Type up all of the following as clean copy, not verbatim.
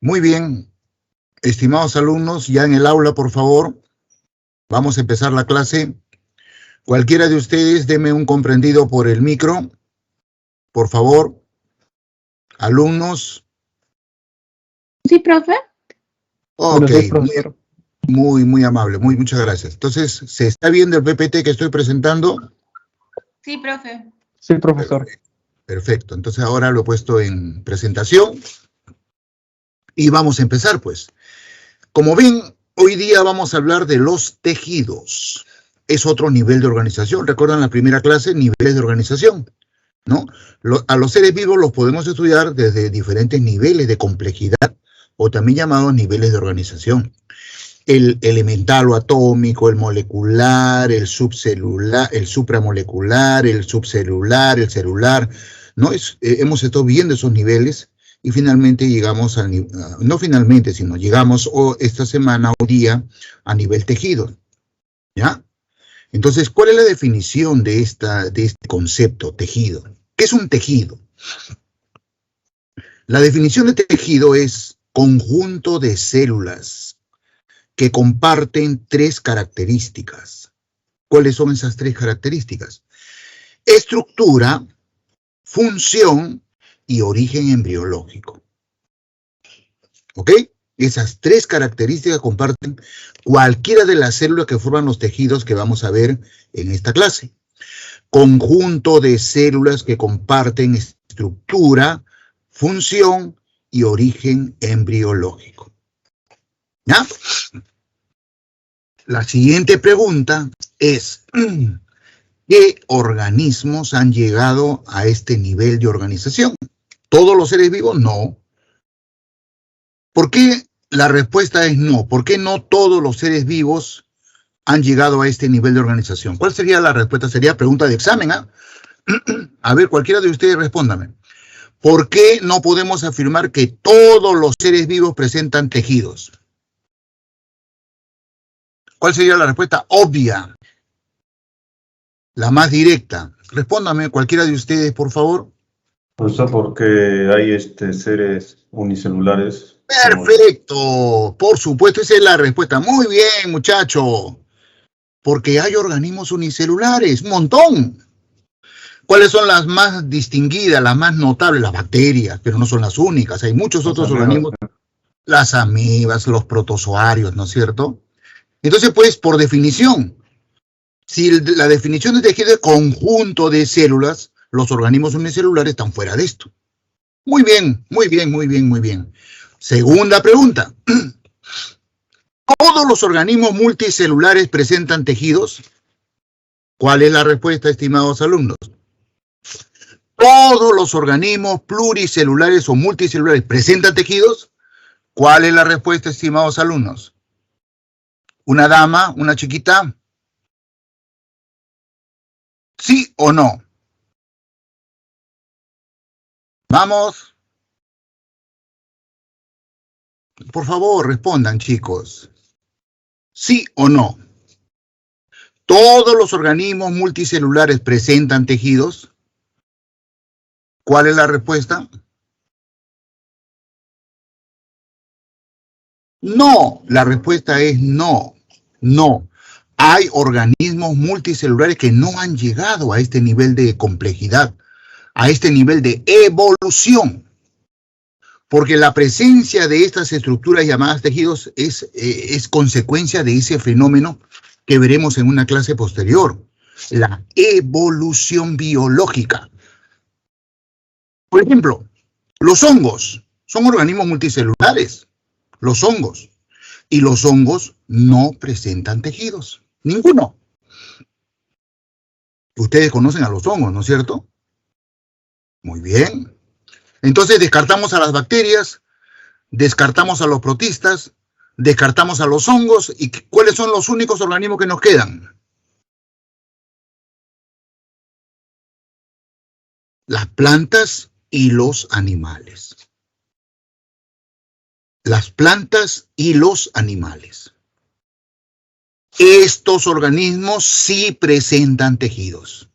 Muy bien, estimados alumnos, ya en el aula, por favor, vamos a empezar la clase. Cualquiera de ustedes, deme un comprendido por el micro, por favor. Alumnos. Sí, profe. Ok, muy amable, muchas gracias. Entonces, ¿se está viendo el PPT que estoy presentando? Sí, profe. Sí, profesor. Perfecto, entonces ahora lo he puesto en presentación. Y vamos a empezar, pues. Como ven, hoy día vamos a hablar de los tejidos. Es otro nivel de organización. ¿Recuerdan la primera clase? Niveles de organización, ¿no? A los seres vivos los podemos estudiar desde diferentes niveles de complejidad, o también llamados niveles de organización. El elemental o atómico, el molecular, el subcelular, el supramolecular, el subcelular, el celular, ¿no? Hemos estado viendo esos niveles. Y finalmente llegamos no finalmente, sino llegamos esta semana, hoy día, a nivel tejido. ¿Ya? Entonces, ¿cuál es la definición de este concepto, tejido? ¿Qué es un tejido? La definición de tejido es conjunto de células que comparten tres características. ¿Cuáles son esas tres características? Estructura, función y origen embriológico. ¿Ok? Esas tres características comparten cualquiera de las células que forman los tejidos que vamos a ver en esta clase. Conjunto de células que comparten estructura, función y origen embriológico. ¿Ya? La siguiente pregunta es: ¿qué organismos han llegado a este nivel de organización? ¿Todos los seres vivos? No. ¿Por qué la respuesta es no? ¿Por qué no todos los seres vivos han llegado a este nivel de organización? ¿Cuál sería la respuesta? Sería pregunta de examen, ¿ah? A ver, cualquiera de ustedes respóndame. ¿Por qué no podemos afirmar que todos los seres vivos presentan tejidos? ¿Cuál sería la respuesta obvia? La más directa. Respóndame cualquiera de ustedes, por favor. Profesor, porque hay seres unicelulares. Perfecto, por supuesto, esa es la respuesta. Muy bien, muchacho. Porque hay organismos unicelulares, un montón. ¿Cuáles son las más distinguidas, las más notables? Las bacterias, pero no son las únicas. Hay muchos otros organismos. Las amibas, los protozoarios, ¿no es cierto? Entonces, pues, por definición, si la definición de tejido es conjunto de células, los organismos unicelulares están fuera de esto. Muy bien, muy bien, muy bien, muy bien. Segunda pregunta. ¿Todos los organismos multicelulares presentan tejidos? ¿Cuál es la respuesta, estimados alumnos? ¿Todos los organismos pluricelulares o multicelulares presentan tejidos? ¿Cuál es la respuesta, estimados alumnos? ¿Una dama, una chiquita? ¿Sí o no? Vamos. Por favor, respondan, chicos. ¿Sí o no? ¿Todos los organismos multicelulares presentan tejidos? ¿Cuál es la respuesta? No, la respuesta es no. No. Hay organismos multicelulares que no han llegado a este nivel de complejidad, a este nivel de evolución. Porque la presencia de estas estructuras llamadas tejidos es consecuencia de ese fenómeno que veremos en una clase posterior, la evolución biológica. Por ejemplo, los hongos son organismos multicelulares, los hongos, y los hongos no presentan tejidos, ninguno. Ustedes conocen a los hongos, ¿no es cierto? Muy bien. Entonces descartamos a las bacterias, descartamos a los protistas, descartamos a los hongos, ¿y cuáles son los únicos organismos que nos quedan? Las plantas y los animales. Las plantas y los animales. Estos organismos sí presentan tejidos.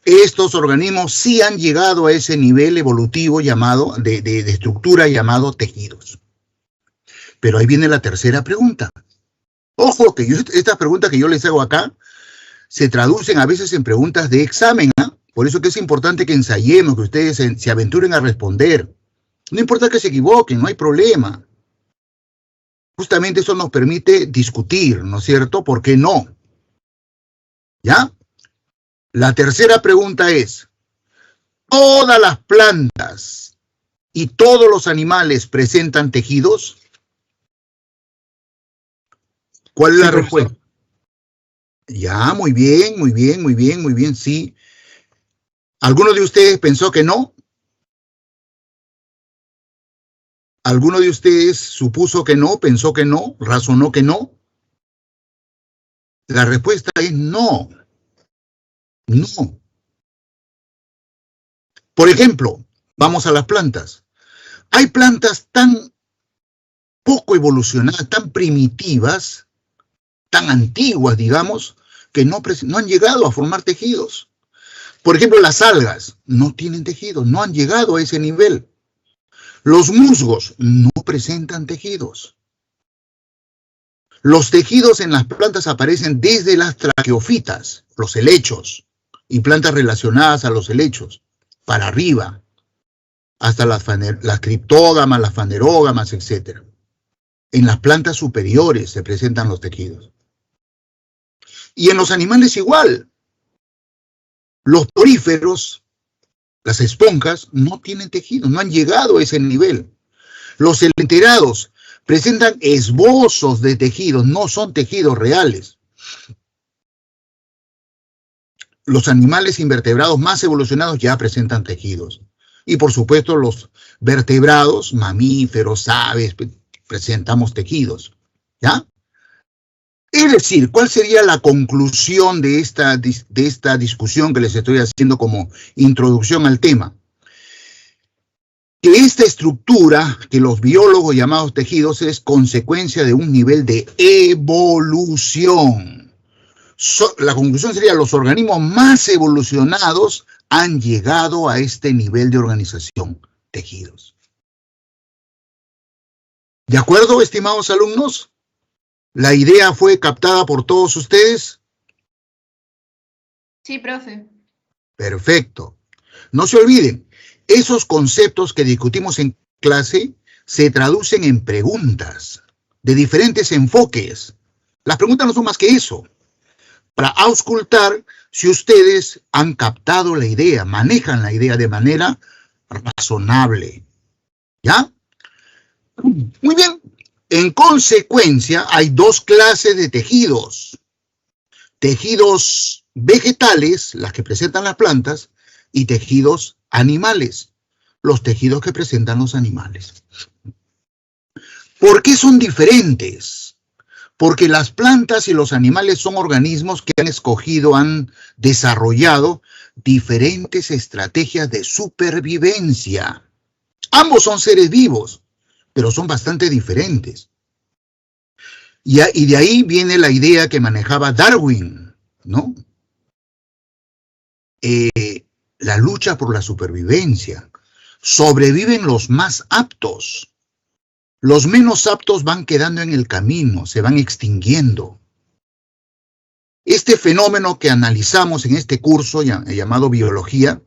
Estos organismos sí han llegado a ese nivel evolutivo llamado, de estructura llamado tejidos. Pero ahí viene la tercera pregunta. Ojo, que estas preguntas que yo les hago acá se traducen a veces en preguntas de examen, ¿ah? Por eso que es importante que ensayemos, que ustedes se aventuren a responder. No importa que se equivoquen, no hay problema. Justamente eso nos permite discutir, ¿no es cierto? ¿Por qué no? ¿Ya? La tercera pregunta es, ¿todas las plantas y todos los animales presentan tejidos? ¿Cuál es la respuesta? Ya, muy bien, muy bien, muy bien, muy bien, sí. ¿Alguno de ustedes pensó que no? ¿Alguno de ustedes supuso que no, pensó que no, razonó que no? La respuesta es no. No. Por ejemplo, vamos a las plantas. Hay plantas tan poco evolucionadas, tan primitivas, tan antiguas, digamos, que no han llegado a formar tejidos. Por ejemplo, las algas no tienen tejidos, no han llegado a ese nivel. Los musgos no presentan tejidos. Los tejidos en las plantas aparecen desde las traqueofitas, los helechos, y plantas relacionadas a los helechos, para arriba, hasta las criptógamas, las fanerógamas, etc. En las plantas superiores se presentan los tejidos. Y en los animales igual. Los poríferos, las esponjas, no tienen tejidos, no han llegado a ese nivel. Los elenterados presentan esbozos de tejidos, no son tejidos reales. Los animales invertebrados más evolucionados ya presentan tejidos. Y por supuesto los vertebrados, mamíferos, aves, presentamos tejidos. ¿Ya? Es decir, ¿cuál sería la conclusión de esta discusión que les estoy haciendo como introducción al tema? Que esta estructura que los biólogos llamamos tejidos es consecuencia de un nivel de evolución. La conclusión sería: los organismos más evolucionados han llegado a este nivel de organización, tejidos. ¿De acuerdo, estimados alumnos? ¿La idea fue captada por todos ustedes? Sí, profe. Perfecto. No se olviden, esos conceptos que discutimos en clase se traducen en preguntas de diferentes enfoques. Las preguntas no son más que eso, para auscultar si ustedes han captado la idea, manejan la idea de manera razonable. ¿Ya? Muy bien. En consecuencia, hay dos clases de tejidos. Tejidos vegetales, las que presentan las plantas, y tejidos animales, los tejidos que presentan los animales. ¿Por qué son diferentes? Porque las plantas y los animales son organismos que han escogido, han desarrollado diferentes estrategias de supervivencia. Ambos son seres vivos, pero son bastante diferentes. Y de ahí viene la idea que manejaba Darwin, ¿no? La lucha por la supervivencia. Sobreviven los más aptos. Los menos aptos van quedando en el camino, se van extinguiendo. Este fenómeno que analizamos en este curso llamado biología,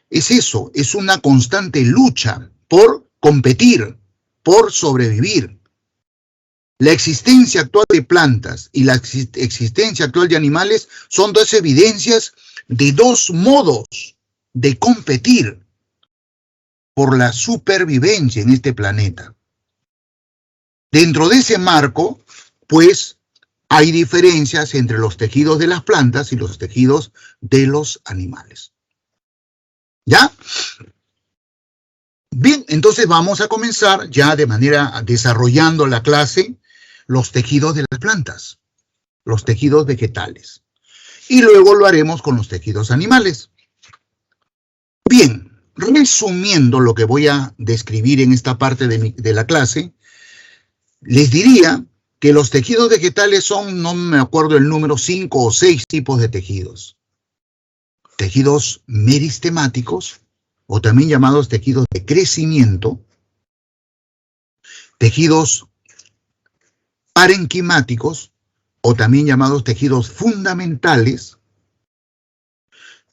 es eso, es una constante lucha por competir, por sobrevivir. La existencia actual de plantas y la existencia actual de animales son dos evidencias de dos modos de competir por la supervivencia en este planeta. Dentro de ese marco, pues, hay diferencias entre los tejidos de las plantas y los tejidos de los animales. ¿Ya? Bien, entonces vamos a comenzar ya de manera desarrollando la clase, los tejidos de las plantas, los tejidos vegetales. Y luego lo haremos con los tejidos animales. Bien, resumiendo lo que voy a describir en esta parte de la clase, les diría que los tejidos vegetales son, no me acuerdo el número, 5 o 6 tipos de tejidos. Tejidos meristemáticos, o también llamados tejidos de crecimiento, tejidos parenquimáticos, o también llamados tejidos fundamentales,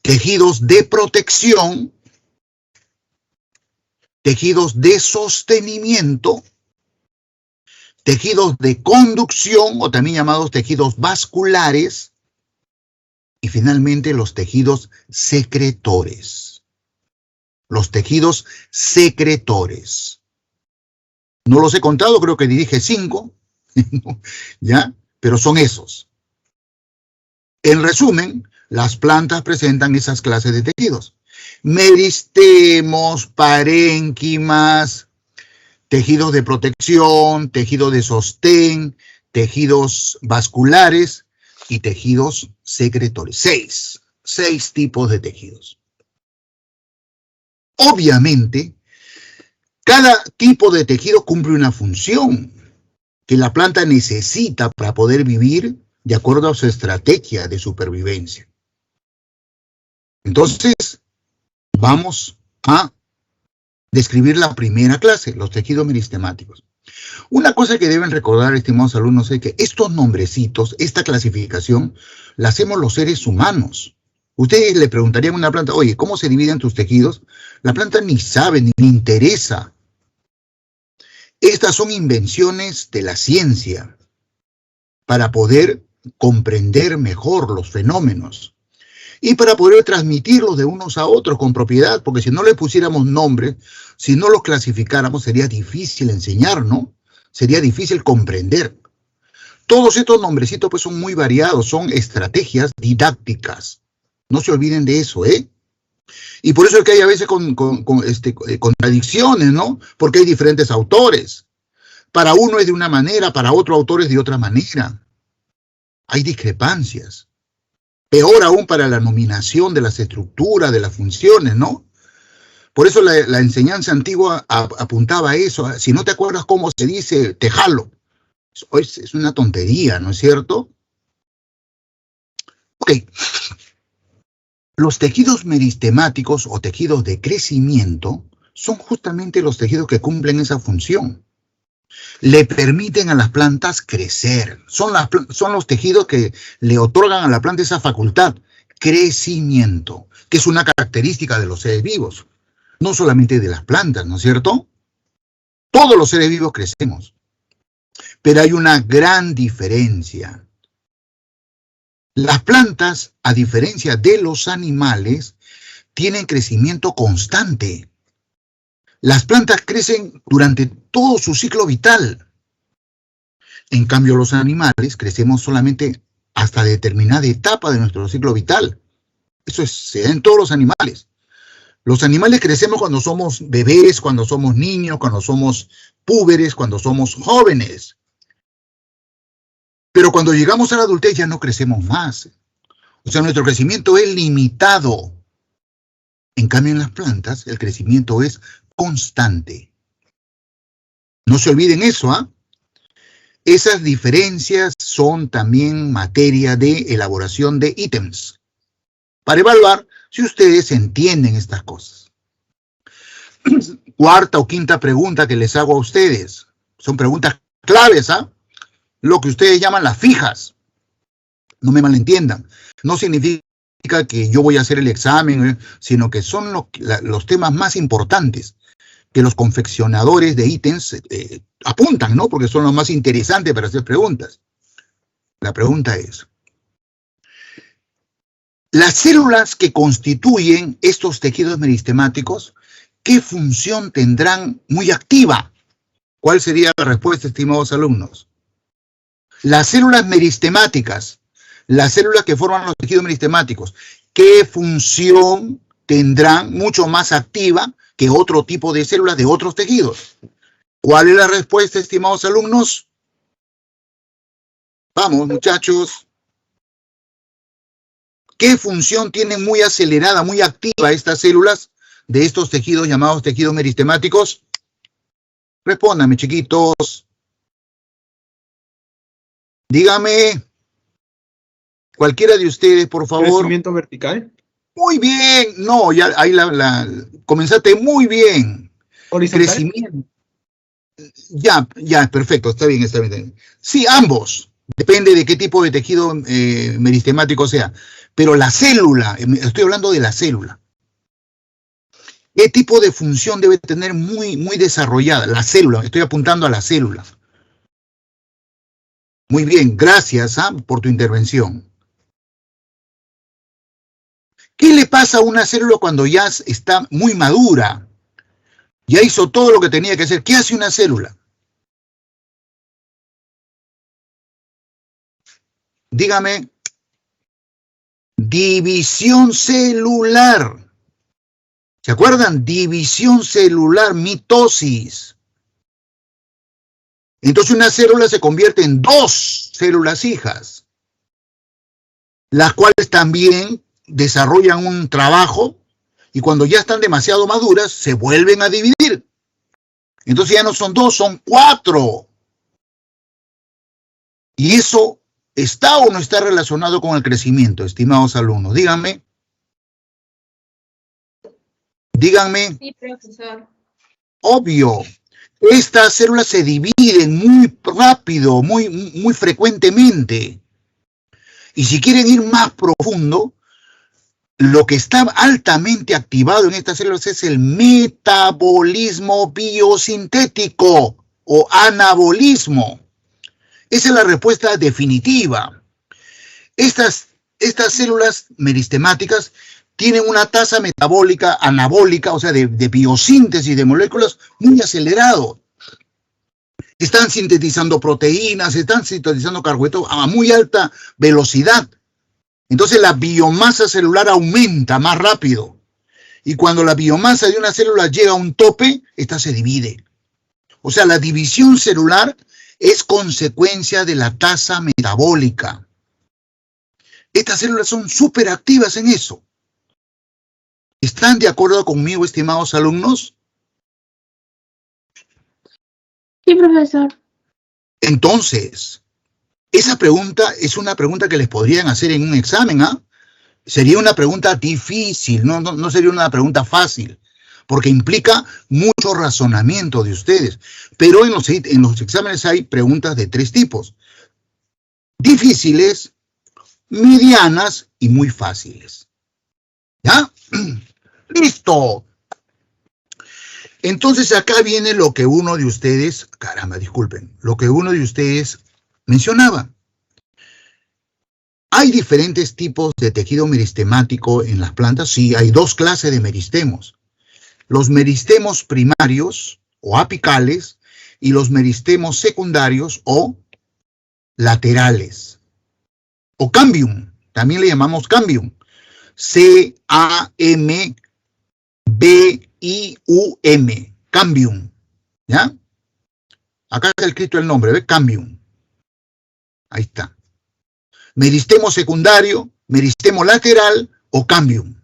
tejidos de protección, tejidos de sostenimiento, tejidos de conducción, o también llamados tejidos vasculares, y finalmente los tejidos secretores. Los tejidos secretores. No los he contado, creo que dije 5, ¿ya? Pero son esos. En resumen, las plantas presentan esas clases de tejidos. Meristemos, parénquimas, tejidos de protección, tejidos de sostén, tejidos vasculares y tejidos secretores. 6 tipos de tejidos. Obviamente, cada tipo de tejido cumple una función que la planta necesita para poder vivir de acuerdo a su estrategia de supervivencia. Entonces, vamos a describir la primera clase, los tejidos meristemáticos. Una cosa que deben recordar, estimados alumnos, es que estos nombrecitos, esta clasificación, la hacemos los seres humanos. Ustedes le preguntarían a una planta, oye, ¿cómo se dividen tus tejidos? La planta ni sabe, ni le interesa. Estas son invenciones de la ciencia para poder comprender mejor los fenómenos y para poder transmitirlos de unos a otros con propiedad, porque si no le pusiéramos nombre, si no los clasificáramos, sería difícil enseñar, ¿no? Sería difícil comprender. Todos estos nombrecitos pues son muy variados, son estrategias didácticas. No se olviden de eso, ¿eh? Y por eso es que hay a veces contradicciones, ¿no? Porque hay diferentes autores. Para uno es de una manera, para otro autor es de otra manera. Hay discrepancias. Peor aún para la nominación de las estructuras, de las funciones, ¿no? Por eso la enseñanza antigua apuntaba a eso. Si no te acuerdas cómo se dice, te jalo. Es una tontería, ¿no es cierto? Ok. Los tejidos meristemáticos o tejidos de crecimiento son justamente los tejidos que cumplen esa función. Le permiten a las plantas crecer. Son los tejidos que le otorgan a la planta esa facultad, crecimiento, que es una característica de los seres vivos. No solamente de las plantas, ¿no es cierto? Todos los seres vivos crecemos. Pero hay una gran diferencia. Las plantas, a diferencia de los animales, tienen crecimiento constante. Las plantas crecen durante todo su ciclo vital. En cambio, los animales crecemos solamente hasta determinada etapa de nuestro ciclo vital. Eso se da en todos los animales. Los animales crecemos cuando somos bebés, cuando somos niños, cuando somos púberes, cuando somos jóvenes. Pero cuando llegamos a la adultez ya no crecemos más. O sea, nuestro crecimiento es limitado. En cambio, en las plantas, el crecimiento es constante. No se olviden eso, ¿ah? Esas diferencias son también materia de elaboración de ítems, para evaluar si ustedes entienden estas cosas. Cuarta o quinta pregunta que les hago a ustedes. Son preguntas claves, ¿ah? Lo que ustedes llaman las fijas. No me malentiendan. No significa que yo voy a hacer el examen, sino que son los temas más importantes que los confeccionadores de ítems apuntan, ¿no? Porque son los más interesantes para hacer preguntas. La pregunta es, las células que constituyen estos tejidos meristemáticos, ¿qué función tendrán muy activa? ¿Cuál sería la respuesta, estimados alumnos? Las células meristemáticas, las células que forman los tejidos meristemáticos, ¿qué función tendrán mucho más activa que otro tipo de células de otros tejidos? ¿Cuál es la respuesta, estimados alumnos? Vamos, muchachos. ¿Qué función tienen muy acelerada, muy activa estas células de estos tejidos llamados tejidos meristemáticos? Respóndanme, chiquitos. Dígame, cualquiera de ustedes, por favor. ¿Crecimiento vertical? Muy bien. No, ya ahí comenzaste muy bien. ¿Horizontal? Crecimiento. Ya, perfecto, está bien, está bien. Sí, ambos. Depende de qué tipo de tejido meristemático sea. Pero la célula, estoy hablando de la célula. ¿Qué tipo de función debe tener muy desarrollada? La célula, estoy apuntando a la célula. Muy bien, gracias por tu intervención. ¿Qué le pasa a una célula cuando ya está muy madura? Ya hizo todo lo que tenía que hacer. ¿Qué hace una célula? Dígame. División celular. ¿Se acuerdan? División celular, mitosis. Entonces una célula se convierte en 2 células hijas, las cuales también desarrollan un trabajo y cuando ya están demasiado maduras se vuelven a dividir. Entonces ya no son 2, son 4. Y eso ¿está o no está relacionado con el crecimiento, estimados alumnos? Díganme. Díganme. Sí, profesor. Obvio. Estas células se dividen muy rápido, muy frecuentemente. Y si quieren ir más profundo, lo que está altamente activado en estas células es el metabolismo biosintético o anabolismo. Esa es la respuesta definitiva. Estas células meristemáticas tienen una tasa metabólica anabólica, o sea, de biosíntesis de moléculas muy acelerado. Están sintetizando proteínas, están sintetizando carbohidratos a muy alta velocidad. Entonces la biomasa celular aumenta más rápido. Y cuando la biomasa de una célula llega a un tope, esta se divide. O sea, la división celular es consecuencia de la tasa metabólica. Estas células son súper activas en eso. ¿Están de acuerdo conmigo, estimados alumnos? Sí, profesor. Entonces, esa pregunta es una pregunta que les podrían hacer en un examen, ¿ah? Sería una pregunta difícil, no sería una pregunta fácil, porque implica mucho razonamiento de ustedes. Pero en los exámenes hay preguntas de 3 tipos. Difíciles, medianas y muy fáciles. ¿Ya? ¡Listo! Entonces acá viene lo que uno de ustedes, lo que uno de ustedes mencionaba. ¿Hay diferentes tipos de tejido meristemático en las plantas? Sí, hay 2 clases de meristemos. Los meristemos primarios o apicales y los meristemos secundarios o laterales. O cambium, también le llamamos cambium. C-A-M-B-I-U-M, cambium. ¿Ya? Acá está escrito el nombre, ¿ve? Cambium. Ahí está. Meristemo secundario, meristemo lateral o cambium.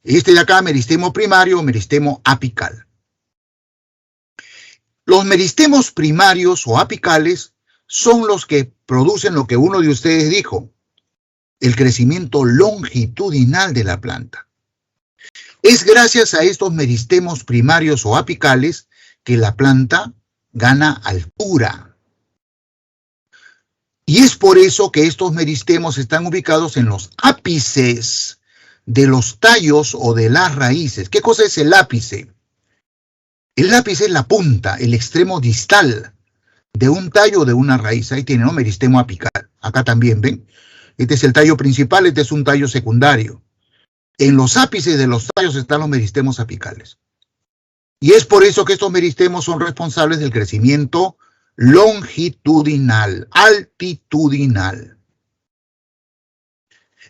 Este de acá, meristemo primario o meristemo apical. Los meristemos primarios o apicales son los que producen lo que uno de ustedes dijo, el crecimiento longitudinal de la planta. Es gracias a estos meristemos primarios o apicales que la planta gana altura. Y es por eso que estos meristemos están ubicados en los ápices de los tallos o de las raíces. ¿Qué cosa es el ápice? El ápice es la punta, el extremo distal de un tallo o de una raíz. Ahí tiene, ¿no? Meristemo apical. Acá también, ¿ven? Este es el tallo principal, este es un tallo secundario. En los ápices de los tallos están los meristemos apicales. Y es por eso que estos meristemos son responsables del crecimiento longitudinal, altitudinal.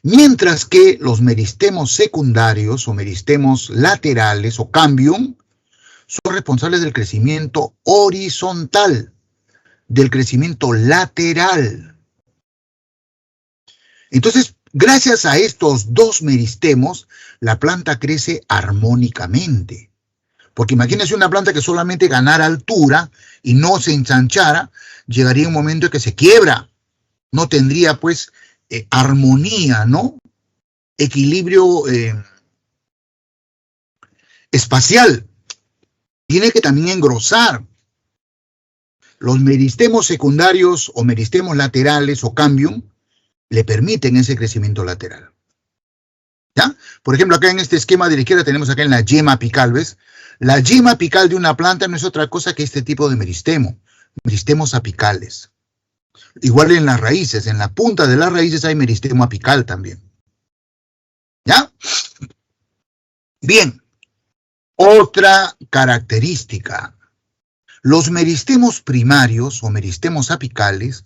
Mientras que los meristemos secundarios o meristemos laterales o cambium son responsables del crecimiento horizontal, del crecimiento lateral. Entonces, gracias a estos 2 meristemos, la planta crece armónicamente. Porque imagínense una planta que solamente ganara altura y no se ensanchara, llegaría un momento en que se quiebra. No tendría, pues, armonía, ¿no? Equilibrio espacial. Tiene que también engrosar. Los meristemos secundarios o meristemos laterales o cambium le permiten ese crecimiento lateral. ¿Ya? Por ejemplo, acá en este esquema de la izquierda tenemos acá en la yema apical, ¿ves? La yema apical de una planta no es otra cosa que este tipo de meristemo, meristemos apicales. Igual en las raíces, en la punta de las raíces hay meristemo apical también. ¿Ya? Bien, otra característica. Los meristemos primarios o meristemos apicales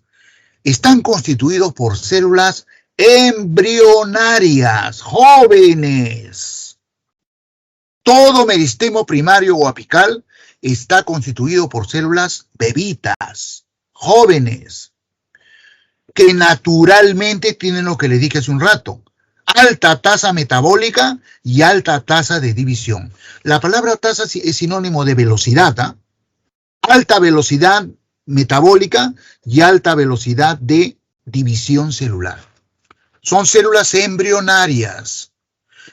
están constituidos por células embrionarias, jóvenes. Todo meristemo primario o apical está constituido por células bebitas, jóvenes, que naturalmente tienen lo que les dije hace un rato, alta tasa metabólica y alta tasa de división. La palabra tasa es sinónimo de velocidad, ¿eh? Alta velocidad metabólica y alta velocidad de división celular. Son células embrionarias,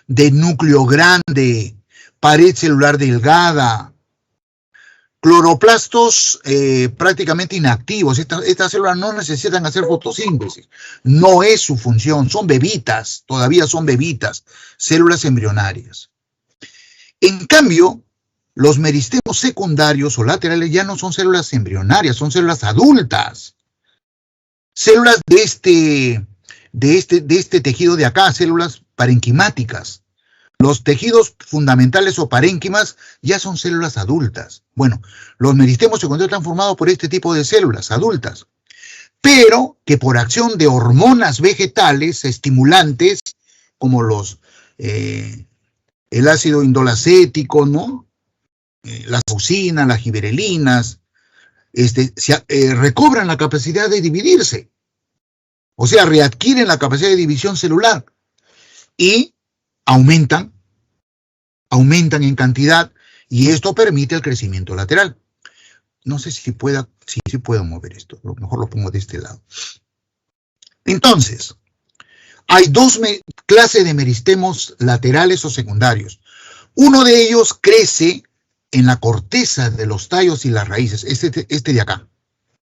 de núcleo grande, pared celular delgada, cloroplastos prácticamente inactivos. Estas células no necesitan hacer fotosíntesis, no es su función, son bebitas, todavía son bebitas, células embrionarias. En cambio, los meristemos secundarios o laterales ya no son células embrionarias, son células adultas. Células de este tejido de acá, células parenquimáticas. Los tejidos fundamentales o parénquimas ya son células adultas. Bueno, los meristemos secundarios están formados por este tipo de células adultas, pero que por acción de hormonas vegetales estimulantes, como el ácido indolacético, ¿no? Las auxinas, las giberelinas, recobran la capacidad de dividirse. O sea, readquieren la capacidad de división celular y aumentan en cantidad y esto permite el crecimiento lateral. No sé si puedo mover esto, a lo mejor lo pongo de este lado. Entonces, hay dos clases de meristemos laterales o secundarios. Uno de ellos crece en la corteza de los tallos y las raíces, este de acá.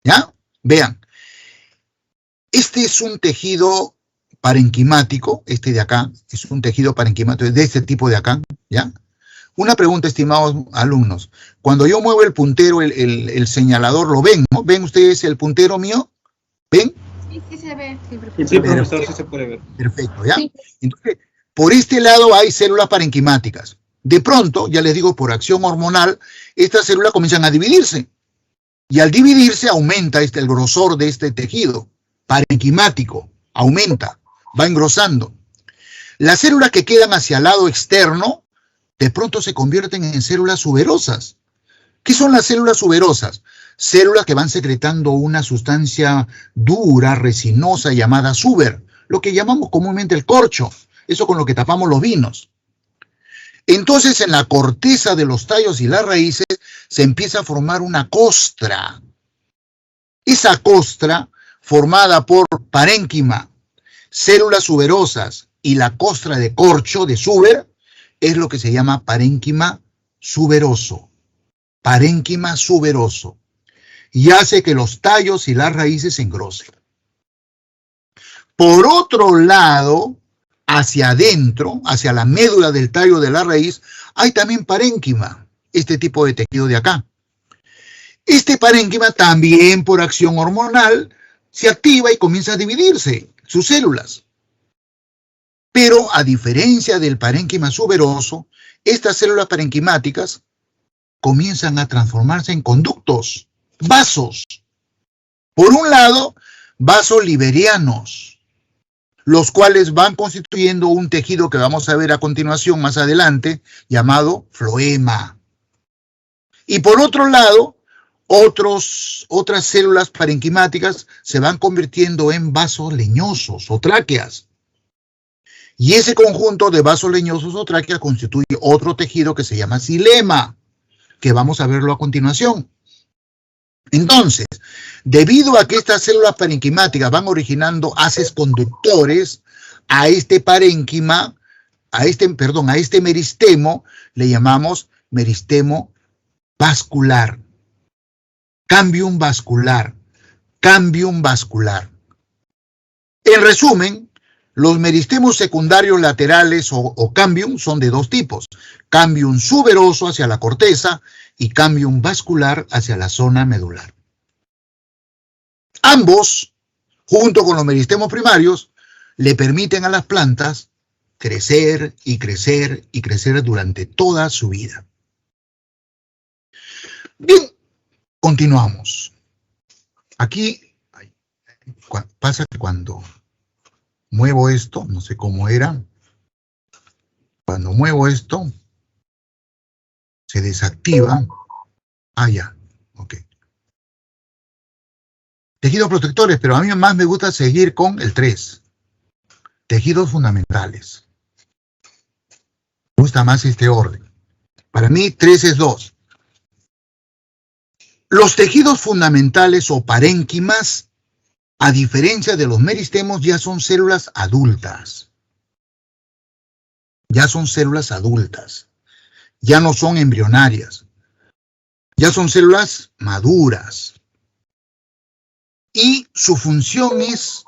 ¿Ya? Vean, este es un tejido parenquimático, este de acá, es un tejido parenquimático de este tipo de acá, ¿ya? Una pregunta, estimados alumnos. Cuando yo muevo el puntero, el señalador, ¿lo ven, no? ¿Ven ustedes el puntero mío? ¿Ven? Sí se ve. Sí, profesor, sí se puede ver. Perfecto, ¿ya? Sí. Entonces, por este lado hay células parenquimáticas. De pronto, ya les digo, por acción hormonal, estas células comienzan a dividirse. Y al dividirse aumenta el grosor de este tejido parenquimático, aumenta, va engrosando. Las células que quedan hacia el lado externo, de pronto se convierten en células suberosas. ¿Qué son las células suberosas? Células que van secretando una sustancia dura, resinosa, llamada suber, lo que llamamos comúnmente el corcho, eso con lo que tapamos los vinos. Entonces, en la corteza de los tallos y las raíces se empieza a formar una costra. Esa costra, formada por parénquima, células suberosas y la costra de corcho, de suber, es lo que se llama parénquima suberoso. Parénquima suberoso. Y hace que los tallos y las raíces se engrosen. Por otro lado, hacia adentro, hacia la médula del tallo de la raíz, hay también parénquima, este tipo de tejido de acá. Este parénquima también por acción hormonal se activa y comienza a dividirse sus células. Pero a diferencia del parénquima suberoso, estas células parenquimáticas comienzan a transformarse en conductos, vasos. Por un lado, vasos liberianos, los cuales van constituyendo un tejido que vamos a ver a continuación más adelante, llamado floema. Y por otro lado, otras células parenquimáticas se van convirtiendo en vasos leñosos o tráqueas. Y ese conjunto de vasos leñosos o tráqueas constituye otro tejido que se llama xilema, que vamos a verlo a continuación. Entonces, debido a que estas células parenquimáticas van originando haces conductores a este parénquima, a este meristemo, le llamamos meristemo vascular. cambium vascular, cambium vascular. En resumen, los meristemos secundarios laterales o cambium son de dos tipos, cambium suberoso hacia la corteza y cambium vascular hacia la zona medular. Ambos, junto con los meristemos primarios, le permiten a las plantas crecer y crecer y crecer durante toda su vida. Bien, continuamos. Aquí pasa que cuando muevo esto, no sé cómo era, cuando muevo esto, se desactiva. Ah, ya, ok. Tejidos protectores, pero a mí más me gusta seguir con el 3. Tejidos fundamentales. Me gusta más este orden. Para mí 3 es 2. Los tejidos fundamentales o parénquimas, a diferencia de los meristemos, ya son células adultas. Ya son células adultas. Ya no son embrionarias. Ya son células maduras. Y su función es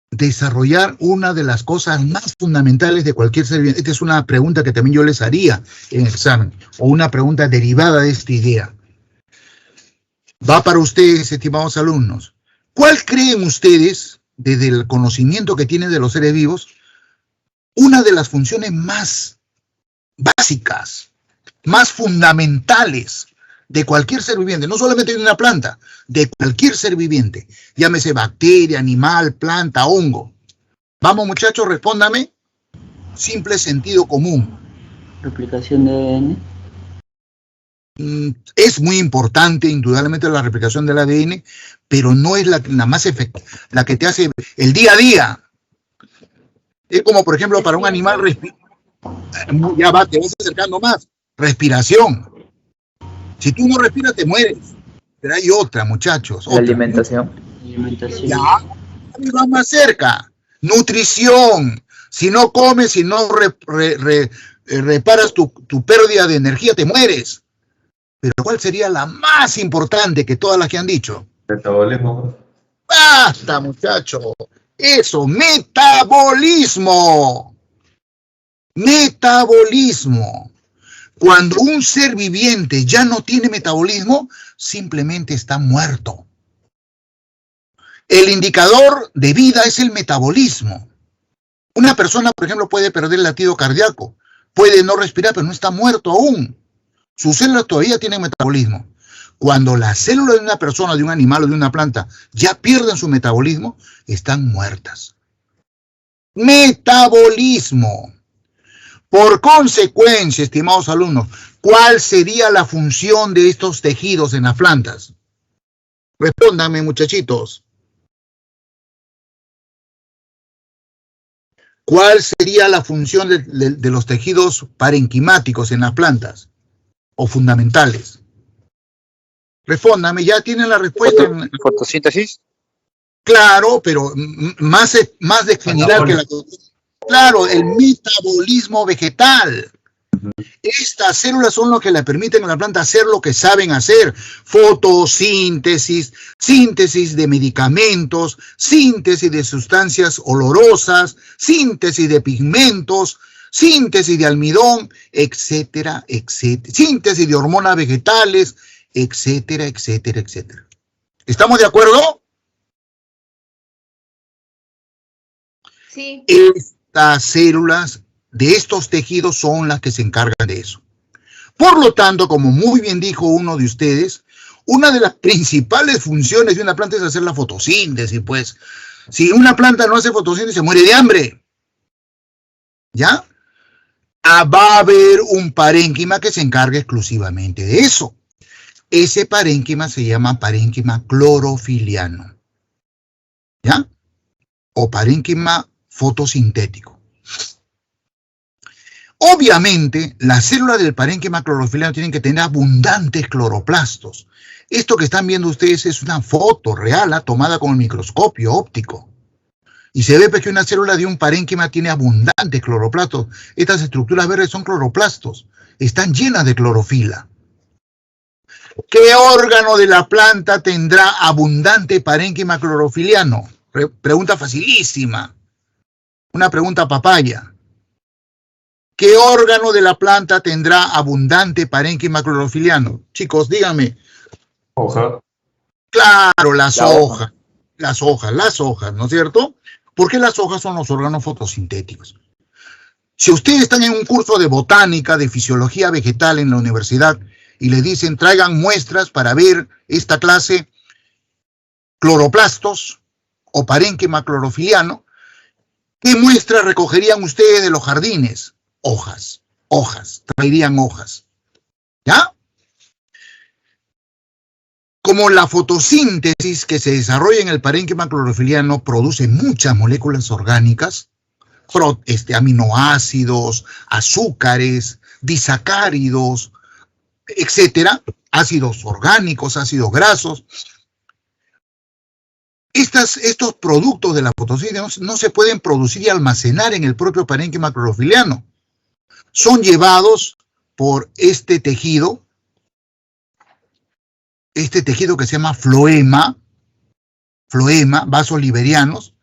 desarrollar una de las cosas más fundamentales de cualquier ser viviente. Esta es una pregunta que también yo les haría en examen, o una pregunta derivada de esta idea. Va para ustedes, estimados alumnos. ¿Cuál creen ustedes, desde el conocimiento que tienen de los seres vivos, una de las funciones más básicas, más fundamentales de cualquier ser viviente, no solamente de una planta, de cualquier ser viviente, llámese bacteria, animal, planta, hongo? Vamos, muchachos, respóndame. Simple sentido común. Replicación de ADN. Es muy importante, indudablemente, la replicación del ADN, pero no es la más efectiva, la que te hace el día a día. Es como, por ejemplo, para un animal, ya va, te vas acercando más. Respiración. Si tú no respiras, te mueres. Pero hay otra, muchachos. La alimentación. Ya, va más cerca. Nutrición. Si no comes, si no reparas tu pérdida de energía, te mueres. Pero ¿cuál sería la más importante que todas las que han dicho? Metabolismo. ¡Basta, muchacho! Eso, metabolismo. Metabolismo. Cuando un ser viviente ya no tiene metabolismo, simplemente está muerto. El indicador de vida es el metabolismo. Una persona, por ejemplo, puede perder el latido cardíaco, puede no respirar, pero no está muerto aún. Sus células todavía tienen metabolismo. Cuando las células de una persona, de un animal o de una planta ya pierden su metabolismo, están muertas. Metabolismo. Por consecuencia, estimados alumnos, ¿cuál sería la función de estos tejidos en las plantas? Respóndanme, muchachitos. ¿Cuál sería la función de los tejidos parenquimáticos en las plantas? O fundamentales. Respóndame, ¿ya tienen la respuesta? Fotosíntesis. Claro, pero más de general que la... Claro, el metabolismo vegetal. Estas células son lo que le permiten a la planta hacer lo que saben hacer. Fotosíntesis, síntesis de medicamentos, síntesis de sustancias olorosas, síntesis de pigmentos, síntesis de almidón, etcétera, etcétera. Síntesis de hormonas vegetales, etcétera, etcétera, etcétera. ¿Estamos de acuerdo? Sí. Estas células de estos tejidos son las que se encargan de eso. Por lo tanto, como muy bien dijo uno de ustedes, una de las principales funciones de una planta es hacer la fotosíntesis, pues. Si una planta no hace fotosíntesis, se muere de hambre. ¿Ya? Va a haber un parénquima que se encargue exclusivamente de eso. Ese parénquima se llama parénquima clorofiliano. ¿Ya? O parénquima fotosintético. Obviamente, las células del parénquima clorofiliano tienen que tener abundantes cloroplastos. Esto que están viendo ustedes es una foto real, tomada con el microscopio óptico. Y se ve que una célula de un parénquima tiene abundantes cloroplastos. Estas estructuras verdes son cloroplastos. Están llenas de clorofila. ¿Qué órgano de la planta tendrá abundante parénquima clorofiliano? Pregunta facilísima. Una pregunta papaya. ¿Qué órgano de la planta tendrá abundante parénquima clorofiliano? Chicos, díganme. Hoja. Claro, las hojas. Las hojas, ¿no es cierto? Porque las hojas son los órganos fotosintéticos. Si ustedes están en un curso de botánica, de fisiología vegetal en la universidad, y le dicen traigan muestras para ver esta clase, cloroplastos o parénquima clorofiliano, ¿qué muestras recogerían ustedes de los jardines? Hojas, traerían hojas. ¿Ya? Como la fotosíntesis que se desarrolla en el parénquima clorofiliano produce muchas moléculas orgánicas, aminoácidos, azúcares, disacáridos, etcétera, ácidos orgánicos, ácidos grasos. Estos productos de la fotosíntesis no se pueden producir y almacenar en el propio parénquima clorofiliano. Son llevados por este tejido que se llama floema, vasos liberianos,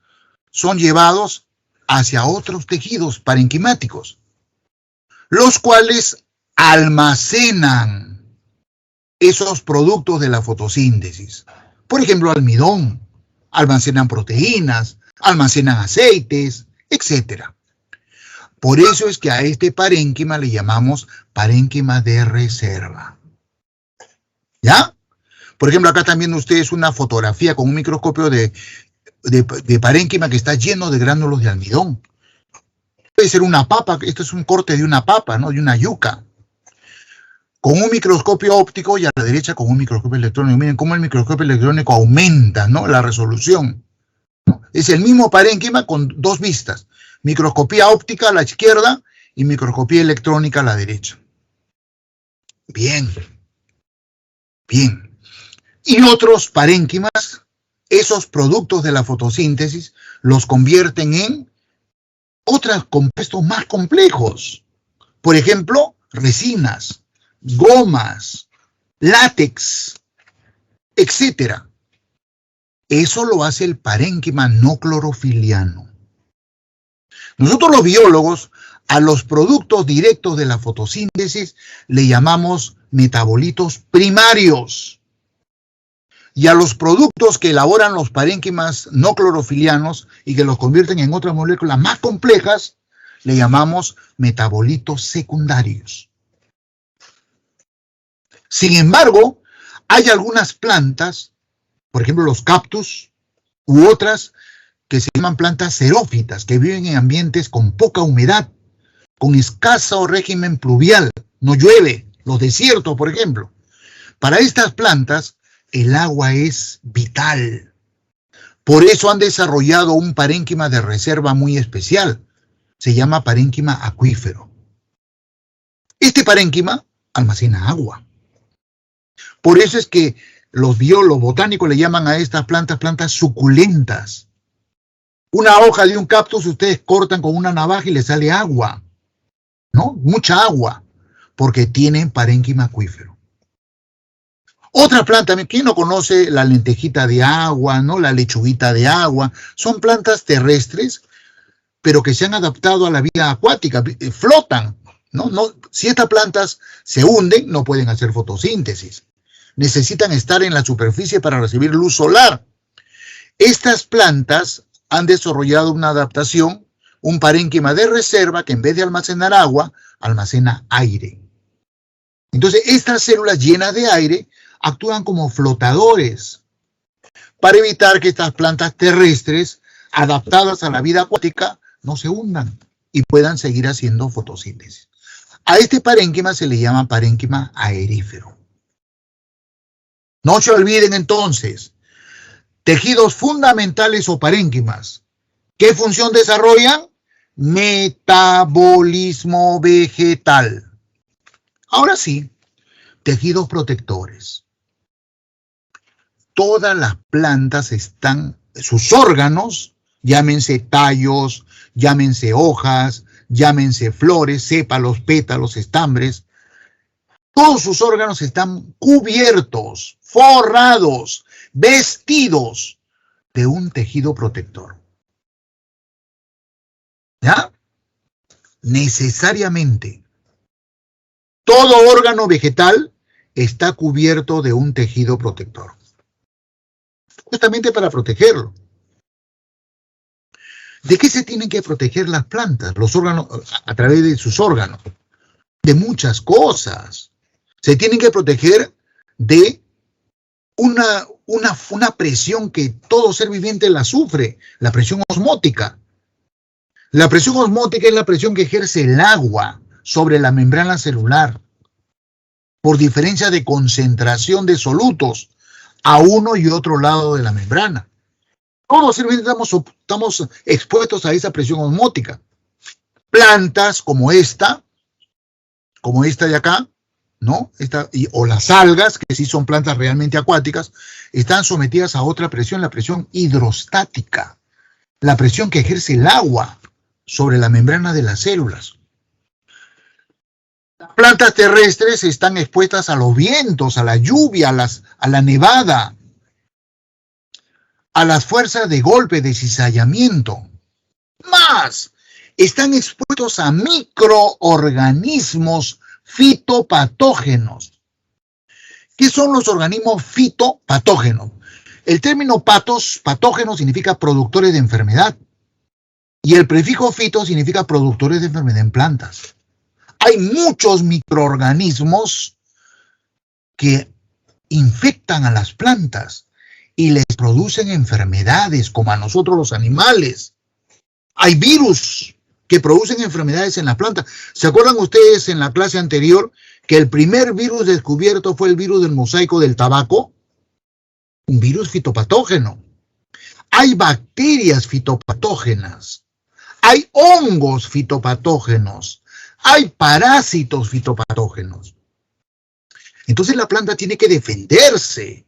son llevados hacia otros tejidos parenquimáticos, los cuales almacenan esos productos de la fotosíntesis. Por ejemplo, almidón, almacenan proteínas, almacenan aceites, etc. Por eso es que a este parénquima le llamamos parénquima de reserva. ¿Ya? Por ejemplo, acá están viendo ustedes una fotografía con un microscopio de parénquima que está lleno de gránulos de almidón. Puede ser una papa, esto es un corte de una papa, ¿no? De una yuca. Con un microscopio óptico y a la derecha con un microscopio electrónico. Miren cómo el microscopio electrónico aumenta, ¿no? La resolución, ¿no? Es el mismo parénquima con dos vistas. Microscopía óptica a la izquierda y microscopía electrónica a la derecha. Bien. Y otros parénquimas, esos productos de la fotosíntesis, los convierten en otros compuestos más complejos. Por ejemplo, resinas, gomas, látex, etc. Eso lo hace el parénquima no clorofiliano. Nosotros los biólogos, a los productos directos de la fotosíntesis le llamamos metabolitos primarios. Y a los productos que elaboran los parénquimas no clorofilianos y que los convierten en otras moléculas más complejas, le llamamos metabolitos secundarios. Sin embargo, hay algunas plantas, por ejemplo los cactus u otras, que se llaman plantas xerófitas, que viven en ambientes con poca humedad, con escaso régimen pluvial, no llueve, los desiertos, por ejemplo. Para estas plantas, el agua es vital. Por eso han desarrollado un parénquima de reserva muy especial. Se llama parénquima acuífero. Este parénquima almacena agua. Por eso es que los biólogos botánicos le llaman a estas plantas suculentas. Una hoja de un cactus ustedes cortan con una navaja y le sale agua, ¿no? Mucha agua, porque tienen parénquima acuífero. Otra planta, ¿quién no conoce la lentejita de agua, ¿no? La lechuguita de agua? Son plantas terrestres, pero que se han adaptado a la vida acuática, flotan, ¿no? Si estas plantas se hunden, no pueden hacer fotosíntesis. Necesitan estar en la superficie para recibir luz solar. Estas plantas han desarrollado una adaptación, un parénquima de reserva que en vez de almacenar agua, almacena aire. Entonces, estas células llenas de aire actúan como flotadores para evitar que estas plantas terrestres, adaptadas a la vida acuática, no se hundan y puedan seguir haciendo fotosíntesis. A este parénquima se le llama parénquima aerífero. No se olviden entonces, tejidos fundamentales o parénquimas, ¿qué función desarrollan? Metabolismo vegetal. Ahora sí, tejidos protectores. Todas las plantas sus órganos, llámense tallos, llámense hojas, llámense flores, sépalos, pétalos, estambres, Todos sus órganos están cubiertos, forrados, vestidos de un tejido protector. ¿Ya? Necesariamente. Todo órgano vegetal está cubierto de un tejido protector. Justamente para protegerlo. ¿De qué se tienen que proteger las plantas, los órganos, a través de sus órganos? De muchas cosas. Se tienen que proteger de una presión que todo ser viviente la sufre, la presión osmótica. La presión osmótica es la presión que ejerce el agua sobre la membrana celular por diferencia de concentración de solutos a uno y otro lado de la membrana. Todos estamos expuestos a esa presión osmótica. Plantas como esta de acá, ¿no? O las algas, que sí son plantas realmente acuáticas, están sometidas a otra presión, la presión hidrostática, la presión que ejerce el agua sobre la membrana de las células. Las plantas terrestres están expuestas a los vientos, a la lluvia, a la nevada, a las fuerzas de golpe, de cizallamiento. Más, están expuestos a microorganismos fitopatógenos. ¿Qué son los organismos fitopatógenos? El término patógeno significa productores de enfermedad. Y el prefijo fito significa productores de enfermedad en plantas. Hay muchos microorganismos que infectan a las plantas y les producen enfermedades, como a nosotros los animales. Hay virus que producen enfermedades en las plantas. ¿Se acuerdan ustedes en la clase anterior que el primer virus descubierto fue el virus del mosaico del tabaco? Un virus fitopatógeno. Hay bacterias fitopatógenas. Hay hongos fitopatógenos. Hay parásitos fitopatógenos. Entonces la planta tiene que defenderse.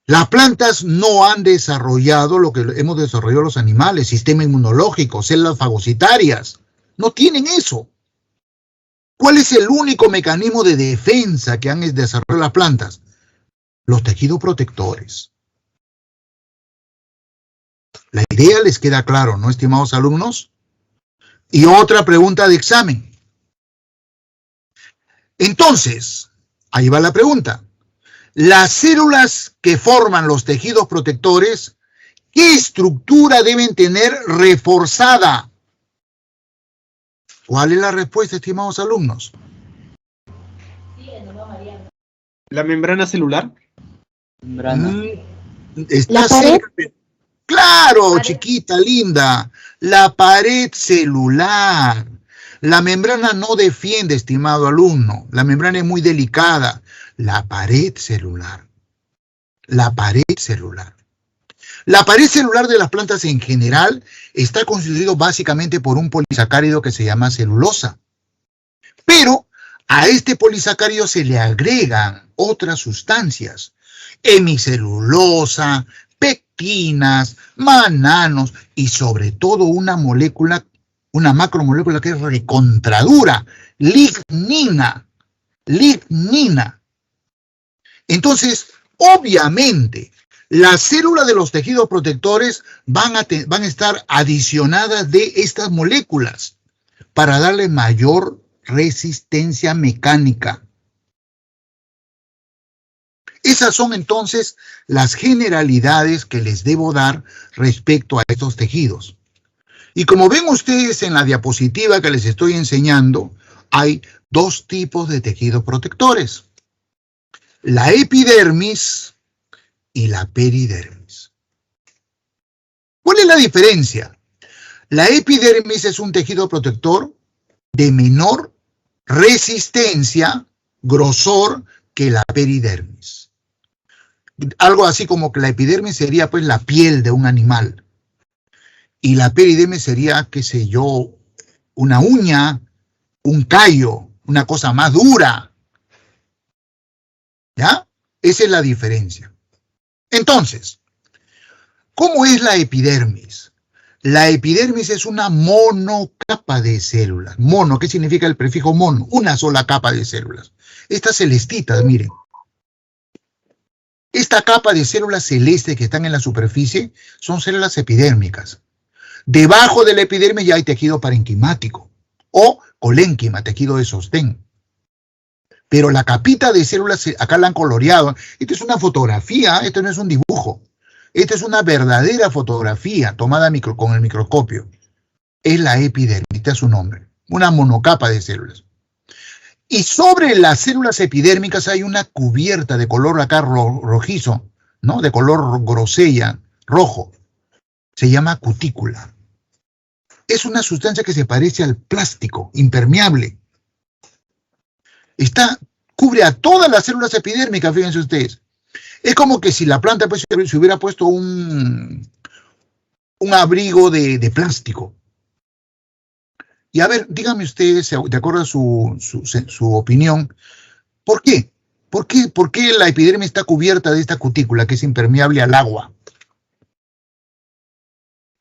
Las plantas no han desarrollado lo que hemos desarrollado los animales, sistema inmunológico, células fagocitarias. No tienen eso. ¿Cuál es el único mecanismo de defensa que han desarrollado las plantas? Los tejidos protectores. La idea les queda claro, ¿no, estimados alumnos? Y otra pregunta de examen. Entonces, ahí va la pregunta. Las células que forman los tejidos protectores, ¿qué estructura deben tener reforzada? ¿Cuál es la respuesta, estimados alumnos? ¿La membrana celular? Membrana. Está cerca. Claro, chiquita, linda. La pared celular. La membrana no defiende, estimado alumno. La membrana es muy delicada. La pared celular. La pared celular. La pared celular de las plantas en general está constituido básicamente por un polisacárido que se llama celulosa. Pero a este polisacárido se le agregan otras sustancias. Hemicelulosa, pectinas, mananos y sobre todo una molécula, una macromolécula que es recontradura, lignina. Lignina. Entonces, obviamente, las células de los tejidos protectores van a estar adicionadas de estas moléculas para darle mayor resistencia mecánica. Esas son entonces las generalidades que les debo dar respecto a estos tejidos. Y como ven ustedes en la diapositiva que les estoy enseñando, hay dos tipos de tejidos protectores. La epidermis y la peridermis. ¿Cuál es la diferencia? La epidermis es un tejido protector de menor resistencia, grosor que la peridermis. Algo así como que la epidermis sería pues la piel de un animal. Y la peridermis sería, qué sé yo, una uña, un callo, una cosa más dura. ¿Ya? Esa es la diferencia. Entonces, ¿cómo es la epidermis? La epidermis es una monocapa de células. Mono, ¿qué significa el prefijo mono? Una sola capa de células. Estas celestitas, miren. Esta capa de células celestes que están en la superficie son células epidérmicas. Debajo de la epidermis ya hay tejido parenquimático o colénquima, tejido de sostén. Pero la capita de células, acá la han coloreado. Esta es una fotografía, esto no es un dibujo. Esta es una verdadera fotografía tomada con el microscopio. Es la epidermis, este es su nombre. Una monocapa de células. Y sobre las células epidérmicas hay una cubierta de color acá rojizo, ¿no? De color grosella, rojo. Se llama cutícula. Es una sustancia que se parece al plástico, impermeable. Cubre a todas las células epidérmicas, fíjense ustedes. Es como que si la planta pues, se hubiera puesto un abrigo de plástico. Y a ver, díganme ustedes, de acuerdo a su opinión, ¿por qué? ¿Por qué la epidermis está cubierta de esta cutícula que es impermeable al agua?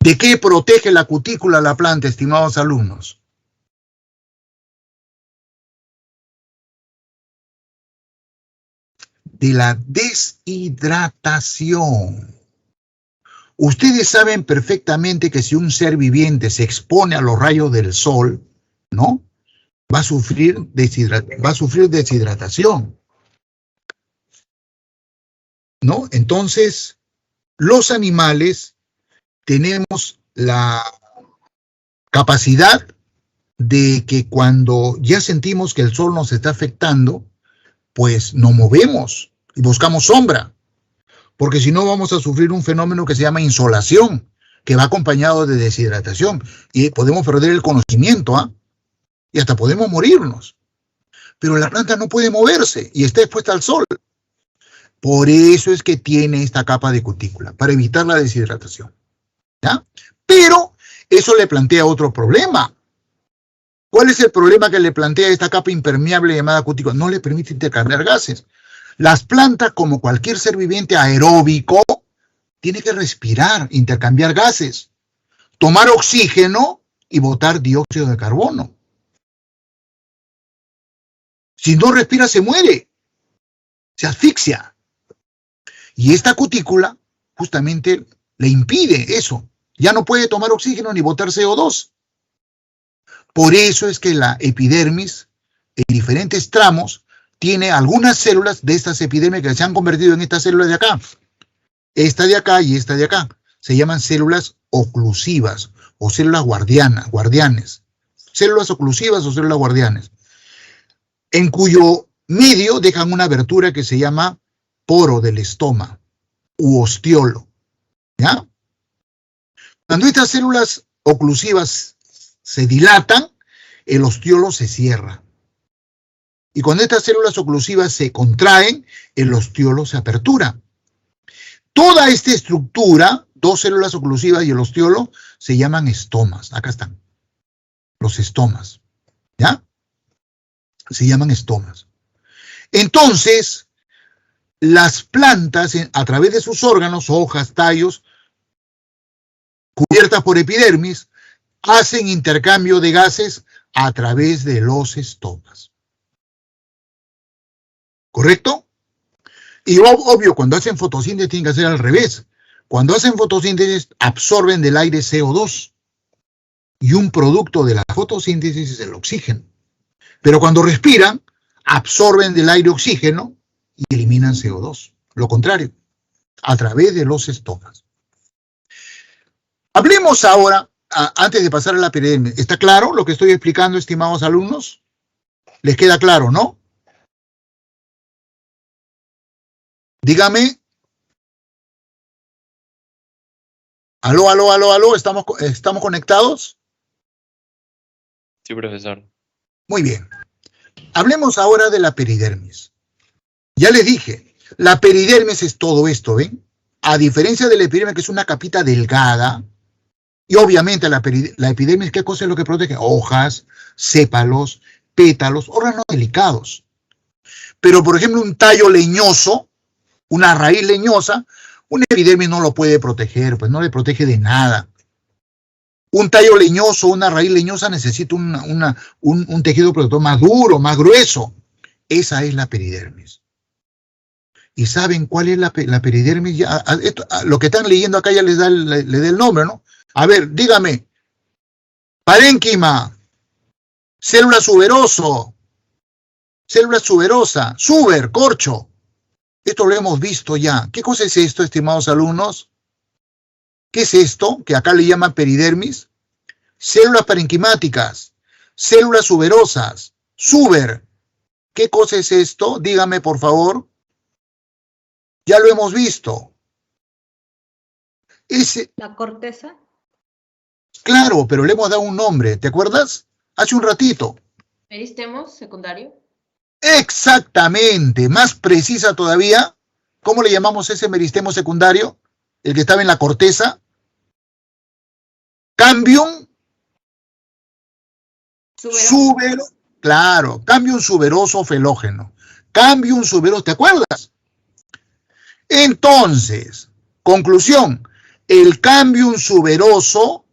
¿De qué protege la cutícula a la planta, estimados alumnos? De la deshidratación. Ustedes saben perfectamente que si un ser viviente se expone a los rayos del sol, ¿no? Va a sufrir deshidratación. ¿No? Entonces, los animales tenemos la capacidad de que cuando ya sentimos que el sol nos está afectando, pues nos movemos y buscamos sombra, porque si no vamos a sufrir un fenómeno que se llama insolación, que va acompañado de deshidratación, y podemos perder el conocimiento, ¿ah? Y hasta podemos morirnos. Pero la planta no puede moverse y está expuesta al sol. Por eso es que tiene esta capa de cutícula, para evitar la deshidratación. ¿Ya? Pero eso le plantea otro problema. ¿Cuál es el problema que le plantea esta capa impermeable llamada cutícula? No le permite intercambiar gases. Las plantas, como cualquier ser viviente aeróbico, tiene que respirar, intercambiar gases, tomar oxígeno y botar dióxido de carbono. Si no respira, se muere, se asfixia. Y esta cutícula justamente le impide eso. Ya no puede tomar oxígeno ni botar CO2. Por eso es que la epidermis, en diferentes tramos, tiene algunas células de estas epidermis que se han convertido en estas células de acá. Esta de acá y esta de acá. Se llaman células oclusivas o células guardianes. Células oclusivas o células guardianes. En cuyo medio dejan una abertura que se llama poro del estoma u ostiolo. ¿Ya? Cuando estas células oclusivas se dilatan, el ostiolo se cierra. Y cuando estas células oclusivas se contraen, el ostiolo se apertura. Toda esta estructura, dos células oclusivas y el ostiolo, se llaman estomas. Acá están. Los estomas. ¿Ya? Se llaman estomas. Entonces, las plantas, a través de sus órganos, hojas, tallos, cubiertas por epidermis, hacen intercambio de gases a través de los estomas. ¿Correcto? Y obvio, cuando hacen fotosíntesis tienen que hacer al revés. Cuando hacen fotosíntesis absorben del aire CO2 y un producto de la fotosíntesis es el oxígeno. Pero cuando respiran, absorben del aire oxígeno y eliminan CO2. Lo contrario, a través de los estomas. Hablemos ahora, antes de pasar a la epidermis. ¿Está claro lo que estoy explicando, estimados alumnos? ¿Les queda claro, no? Dígame. Aló, aló, aló, aló, ¿estamos conectados? Sí, profesor. Muy bien. Hablemos ahora de la peridermis. Ya les dije, la peridermis es todo esto, ¿ven? A diferencia de la epidermis, que es una capita delgada, y obviamente la epidermis, ¿qué cosa es lo que protege? Hojas, sépalos, pétalos, órganos delicados. Pero, por ejemplo, un tallo leñoso, una raíz leñosa, una epidermis no lo puede proteger, pues no le protege de nada. Un tallo leñoso, una raíz leñosa necesita un tejido protector más duro, más grueso. Esa es la peridermis. ¿Y saben cuál es la peridermis? Ya, lo que están leyendo acá ya les da el nombre, ¿no? A ver, dígame. Parénquima, célula suberoso, célula suberosa, suber, corcho. Esto lo hemos visto ya. ¿Qué cosa es esto, estimados alumnos? ¿Qué es esto? Que acá le llaman peridermis. Células parenquimáticas, células suberosas, suber. ¿Qué cosa es esto? Dígame, por favor. Ya lo hemos visto. La corteza. Claro, pero le hemos dado un nombre. ¿Te acuerdas? Hace un ratito. Meristemo secundario. Exactamente. Más precisa todavía. ¿Cómo le llamamos ese meristemo secundario? El que estaba en la corteza. Cambium subero. Claro, cambium suberoso felógeno. Cambium suberoso, ¿te acuerdas? Entonces, conclusión, el cambium suberoso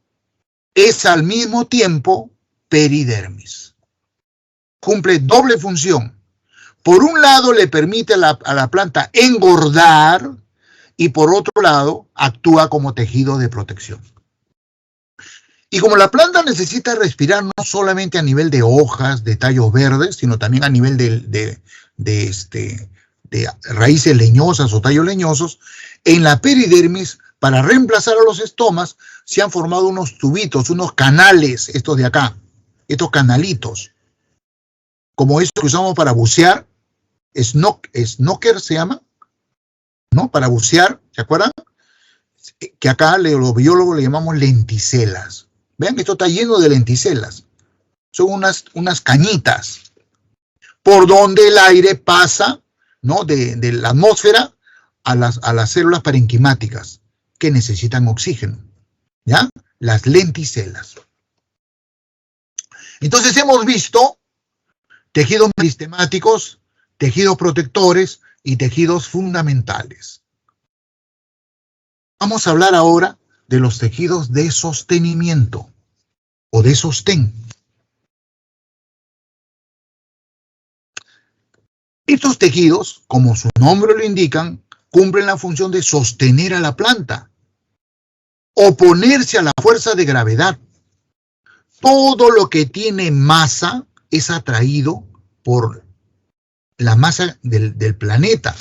es al mismo tiempo peridermis. Cumple doble función. Por un lado le permite a la planta engordar y por otro lado actúa como tejido de protección. Y como la planta necesita respirar no solamente a nivel de hojas, de tallos verdes, sino también a nivel de raíces leñosas o tallos leñosos, en la peridermis, para reemplazar a los estomas, se han formado unos tubitos, unos canales, estos de acá, estos canalitos, como estos que usamos para bucear, snorkel se llama, ¿no? Para bucear, ¿se acuerdan? Que acá los biólogos le llamamos lenticelas. Vean que esto está lleno de lenticelas. Son unas cañitas por donde el aire pasa, ¿no? de la atmósfera a las células parenquimáticas que necesitan oxígeno, ¿ya? Las lenticelas. Entonces hemos visto tejidos meristemáticos, tejidos protectores y tejidos fundamentales. Vamos a hablar ahora de los tejidos de sostenimiento o de sostén. Estos tejidos, como su nombre lo indican, cumplen la función de sostener a la planta, oponerse a la fuerza de gravedad. Todo lo que tiene masa es atraído por la masa del planeta.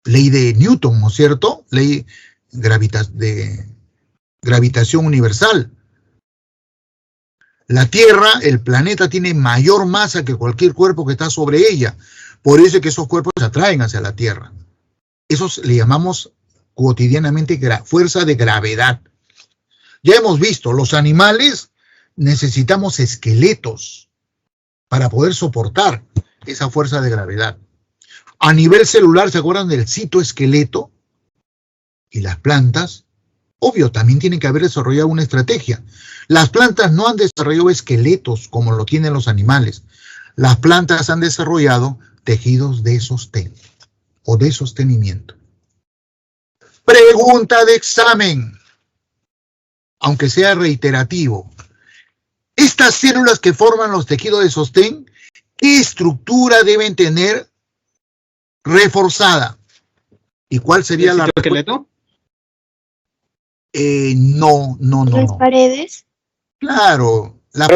Ley de Newton, ¿no es cierto? Ley de gravitación universal. La Tierra, el planeta, tiene mayor masa que cualquier cuerpo que está sobre ella. Por eso es que esos cuerpos se atraen hacia la Tierra. Eso le llamamos cotidianamente fuerza de gravedad. Ya hemos visto, los animales necesitamos esqueletos para poder soportar esa fuerza de gravedad. A nivel celular, ¿se acuerdan del citoesqueleto? Y las plantas, obvio, también tienen que haber desarrollado una estrategia. Las plantas no han desarrollado esqueletos como lo tienen los animales. Las plantas han desarrollado tejidos de sostén o de sostenimiento. Pregunta de examen, aunque sea reiterativo. Estas células que forman los tejidos de sostén, ¿qué estructura deben tener reforzada? ¿Y cuál sería la esqueleto? No. ¿Las paredes? Claro, la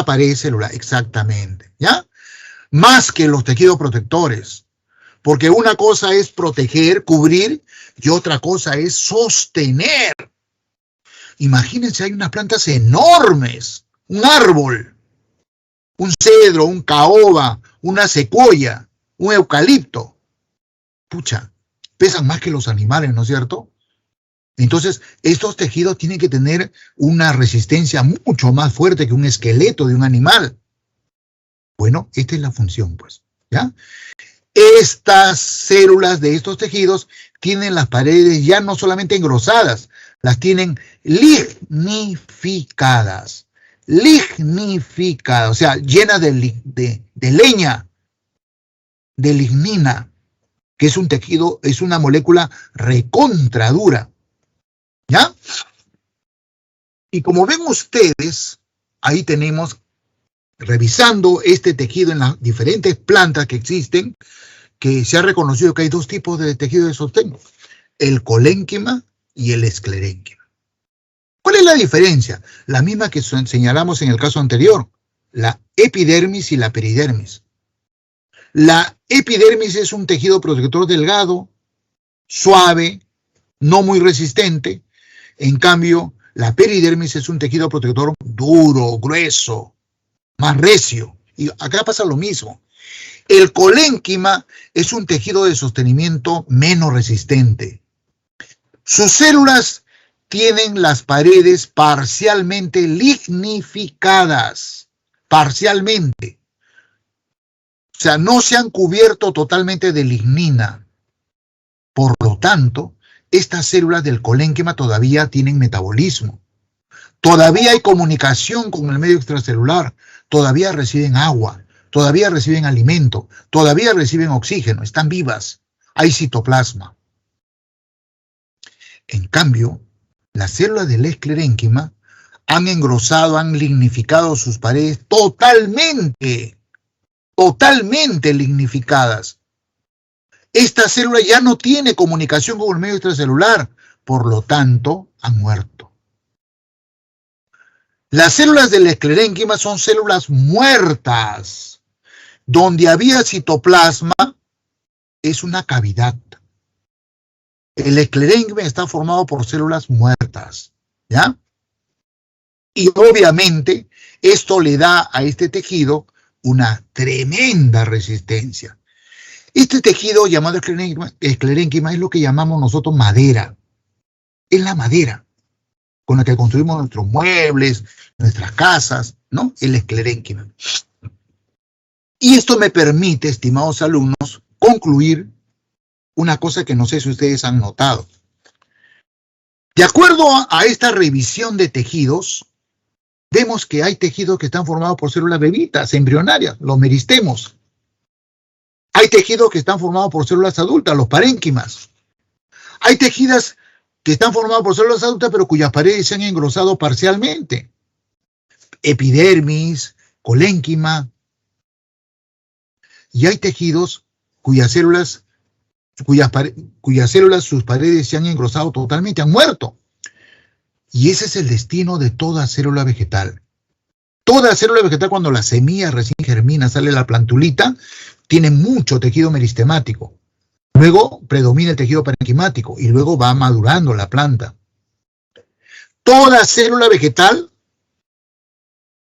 pared celular, exactamente, ¿ya? Más que los tejidos protectores, porque una cosa es proteger, cubrir, y otra cosa es sostener. Imagínense, hay unas plantas enormes, un árbol, un cedro, un caoba, una secuoya, un eucalipto. Pucha, pesan más que los animales, ¿no es cierto? Entonces, estos tejidos tienen que tener una resistencia mucho más fuerte que un esqueleto de un animal. Bueno, esta es la función, pues, ¿ya? Estas células de estos tejidos tienen las paredes ya no solamente engrosadas, las tienen lignificadas, o sea, llenas de leña, de lignina, que es un tejido, es una molécula recontradura. ¿Ya? Y como ven ustedes, ahí tenemos, revisando este tejido en las diferentes plantas que existen, que se ha reconocido que hay dos tipos de tejido de sostén, el colénquima y el esclerénquima. ¿Cuál es la diferencia? La misma que señalamos en el caso anterior, la epidermis y la peridermis. La epidermis es un tejido protector delgado, suave, no muy resistente. En cambio, la peridermis es un tejido protector duro, grueso, más recio. Y acá pasa lo mismo. El colénquima es un tejido de sostenimiento menos resistente. Sus células tienen las paredes parcialmente lignificadas. Parcialmente. O sea, no se han cubierto totalmente de lignina. Por lo tanto, estas células del colénquima todavía tienen metabolismo. Todavía hay comunicación con el medio extracelular. Todavía reciben agua. Todavía reciben alimento. Todavía reciben oxígeno. Están vivas. Hay citoplasma. En cambio, las células del esclerénquima han engrosado, han lignificado sus paredes totalmente lignificadas. Esta célula ya no tiene comunicación con el medio extracelular, por lo tanto, han muerto. Las células del esclerénquima son células muertas. Donde había citoplasma es una cavidad. El esclerénquima está formado por células muertas, ¿ya? Y obviamente esto le da a este tejido una tremenda resistencia. Este tejido llamado esclerénquima es lo que llamamos nosotros madera. Es la madera con la que construimos nuestros muebles, nuestras casas, ¿no? El esclerénquima. Y esto me permite, estimados alumnos, concluir una cosa que no sé si ustedes han notado. De acuerdo a esta revisión de tejidos, vemos que hay tejidos que están formados por células bebitas, embrionarias, los meristemos. Hay tejidos que están formados por células adultas, los parénquimas. Hay tejidos que están formados por células adultas, pero cuyas paredes se han engrosado parcialmente. Epidermis, colénquima. Y hay tejidos cuyas células, sus paredes se han engrosado totalmente, han muerto. Y ese es el destino de toda célula vegetal. Toda célula vegetal, cuando la semilla recién germina, sale la plantulita, tiene mucho tejido meristemático. Luego predomina el tejido parenquimático y luego va madurando la planta. Toda célula vegetal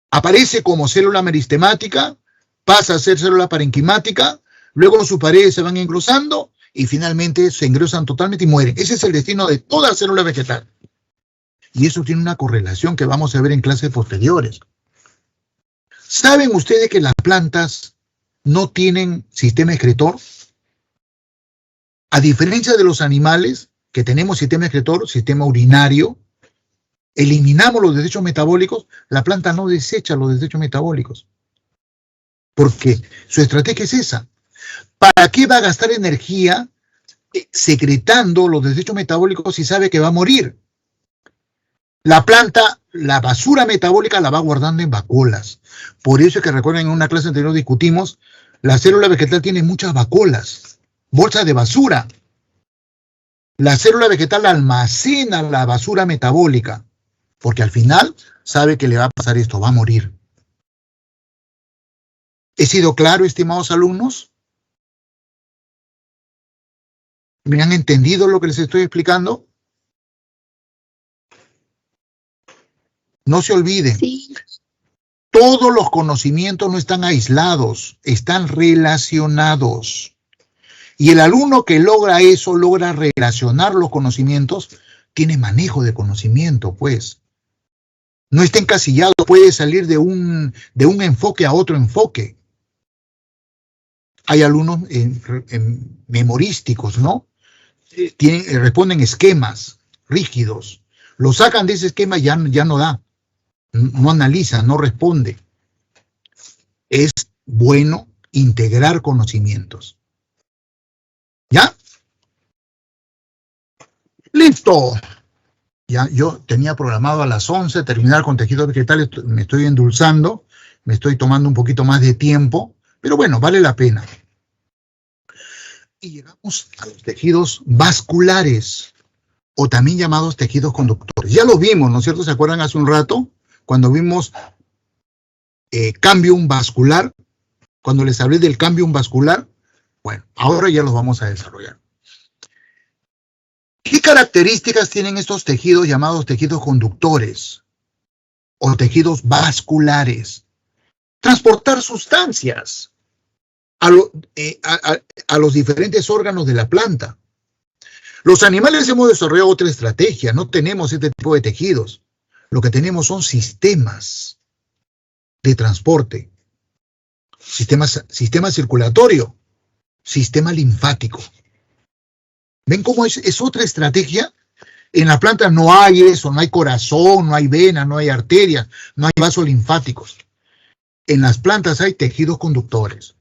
aparece como célula meristemática, pasa a ser célula parenquimática, luego sus paredes se van engrosando y finalmente se engrosan totalmente y mueren. Ese es el destino de toda célula vegetal. Y eso tiene una correlación que vamos a ver en clases posteriores. ¿Saben ustedes que las plantas no tienen sistema excretor? A diferencia de los animales, que tenemos sistema excretor, sistema urinario, eliminamos los desechos metabólicos, la planta no desecha los desechos metabólicos. Porque su estrategia es esa. ¿Para qué va a gastar energía secretando los desechos metabólicos si sabe que va a morir? La planta, la basura metabólica la va guardando en vacuolas. Por eso es que recuerden, en una clase anterior discutimos, la célula vegetal tiene muchas vacuolas, bolsas de basura. La célula vegetal almacena la basura metabólica, porque al final sabe que le va a pasar esto, va a morir. ¿He sido claro, estimados alumnos? ¿Me han entendido lo que les estoy explicando? No se olviden, Sí. todos los conocimientos no están aislados, están relacionados. Y el alumno que logra eso, logra relacionar los conocimientos, tiene manejo de conocimiento, pues. No está encasillado, puede salir de un enfoque a otro enfoque. Hay alumnos memorísticos, ¿no? Responden esquemas rígidos. Lo sacan de ese esquema y ya no da. No analiza, no responde. Es bueno integrar conocimientos. ¿Ya? ¡Listo! Ya, yo tenía programado a las 11 terminar con tejidos vegetales, me estoy endulzando, me estoy tomando un poquito más de tiempo, pero bueno, vale la pena. Y llegamos a los tejidos vasculares, o también llamados tejidos conductores. Ya los vimos, ¿no es cierto? ¿Se acuerdan hace un rato? Cuando vimos cambium vascular, cuando les hablé del cambium vascular, bueno, ahora ya los vamos a desarrollar. ¿Qué características tienen estos tejidos llamados tejidos conductores o tejidos vasculares? Transportar sustancias a los diferentes órganos de la planta. Los animales hemos desarrollado otra estrategia, no tenemos este tipo de tejidos. Lo que tenemos son sistemas de transporte, sistema circulatorio, sistema linfático. ¿Ven cómo es otra estrategia? En la planta no hay eso, no hay corazón, no hay vena, no hay arterias, no hay vasos linfáticos. En las plantas hay tejidos conductores.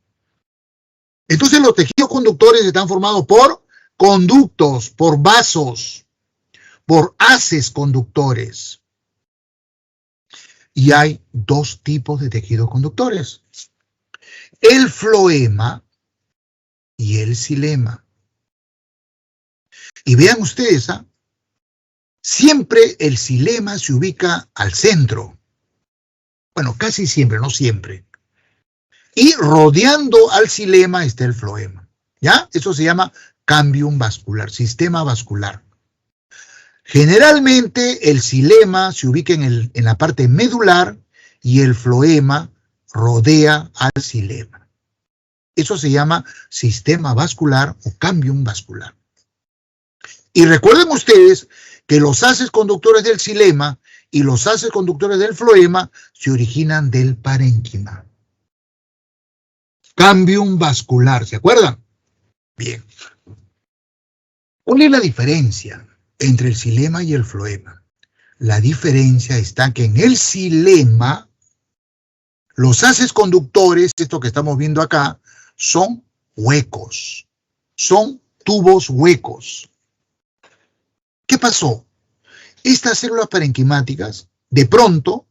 Entonces los tejidos conductores están formados por conductos, por vasos, por haces conductores. Y hay dos tipos de tejidos conductores: el floema y el xilema. Y vean ustedes, siempre el xilema se ubica al centro. Bueno, casi siempre, no siempre. Y rodeando al xilema está el floema. ¿Ya? Eso se llama cambium vascular, sistema vascular. Generalmente el xilema se ubica en la parte medular y el floema rodea al xilema. Eso se llama sistema vascular o cambium vascular. Y recuerden ustedes que los haces conductores del xilema y los haces conductores del floema se originan del parénquima. Cambium vascular, ¿se acuerdan? Bien. ¿Cuál es la diferencia entre el xilema y el floema? La diferencia está que en el xilema, los haces conductores, esto que estamos viendo acá, son huecos, son tubos huecos. ¿Qué pasó? Estas células parenquimáticas, de pronto,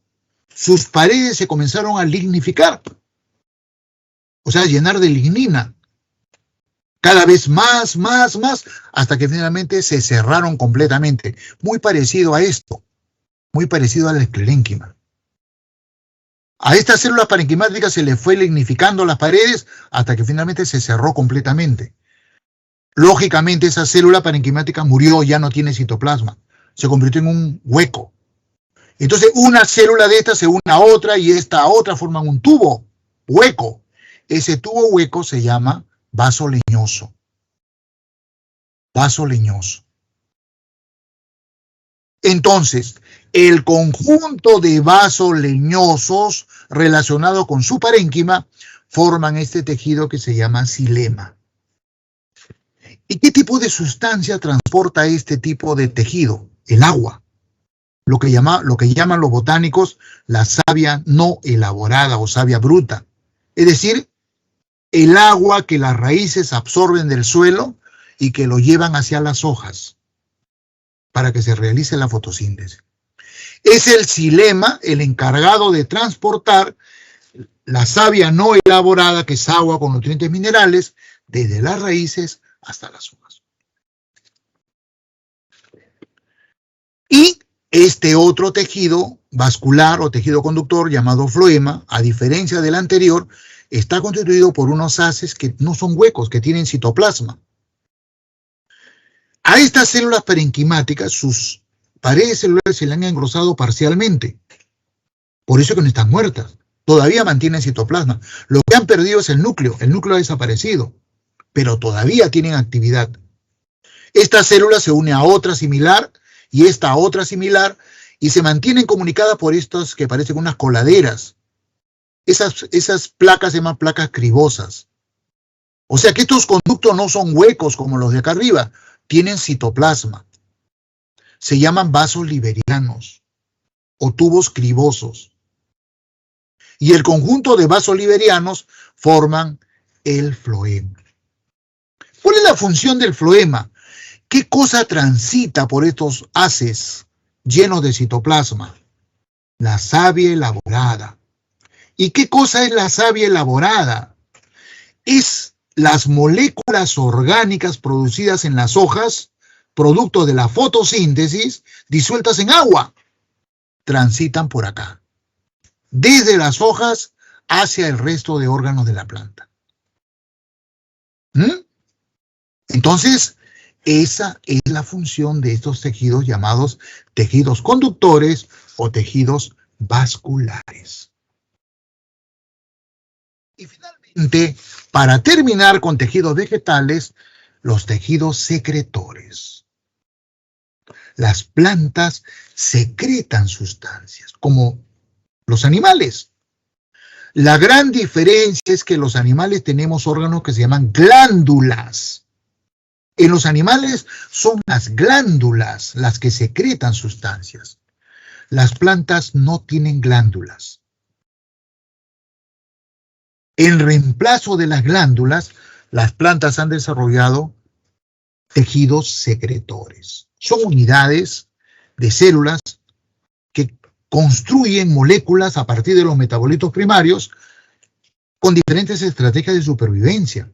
sus paredes se comenzaron a lignificar, o sea, a llenar de lignina. Cada vez más, hasta que finalmente se cerraron completamente. Muy parecido a esto, muy parecido al esclerénquima. A estas células parenquimáticas se le fue lignificando las paredes hasta que finalmente se cerró completamente. Lógicamente esa célula parenquimática murió, ya no tiene citoplasma, se convirtió en un hueco. Entonces una célula de estas se une a otra y esta a otra forman un tubo hueco. Ese tubo hueco se llama vaso leñoso. Vaso leñoso. Entonces, el conjunto de vasos leñosos relacionado con su parénquima forman este tejido que se llama xilema. ¿Y qué tipo de sustancia transporta este tipo de tejido? El agua. Lo que llaman los botánicos la savia no elaborada o savia bruta. Es decir, el agua que las raíces absorben del suelo y que lo llevan hacia las hojas para que se realice la fotosíntesis. Es el xilema el encargado de transportar la savia no elaborada, que es agua con nutrientes minerales, desde las raíces hasta las hojas. Y este otro tejido vascular o tejido conductor llamado floema, a diferencia del anterior, está constituido por unos haces que no son huecos, que tienen citoplasma. A estas células parenquimáticas, sus paredes celulares se le han engrosado parcialmente. Por eso que no están muertas. Todavía mantienen citoplasma. Lo que han perdido es el núcleo ha desaparecido, pero todavía tienen actividad. Esta célula se une a otra similar y esta a otra similar y se mantienen comunicadas por estas que parecen unas coladeras. Esas placas se llaman placas cribosas. O sea que estos conductos no son huecos como los de acá arriba, tienen citoplasma. Se llaman vasos liberianos o tubos cribosos. Y el conjunto de vasos liberianos forman el floema. ¿Cuál es la función del floema? ¿Qué cosa transita por estos haces llenos de citoplasma. La savia elaborada. ¿Y qué cosa es la savia elaborada? Es las moléculas orgánicas producidas en las hojas, producto de la fotosíntesis, disueltas en agua, transitan por acá, desde las hojas hacia el resto de órganos de la planta. Entonces, esa es la función de estos tejidos llamados tejidos conductores o tejidos vasculares. Y finalmente, para terminar con tejidos vegetales, los tejidos secretores. Las plantas secretan sustancias, como los animales. La gran diferencia es que los animales tenemos órganos que se llaman glándulas. En los animales son las glándulas las que secretan sustancias. Las plantas no tienen glándulas. En reemplazo de las glándulas, las plantas han desarrollado tejidos secretores. Son unidades de células que construyen moléculas a partir de los metabolitos primarios con diferentes estrategias de supervivencia.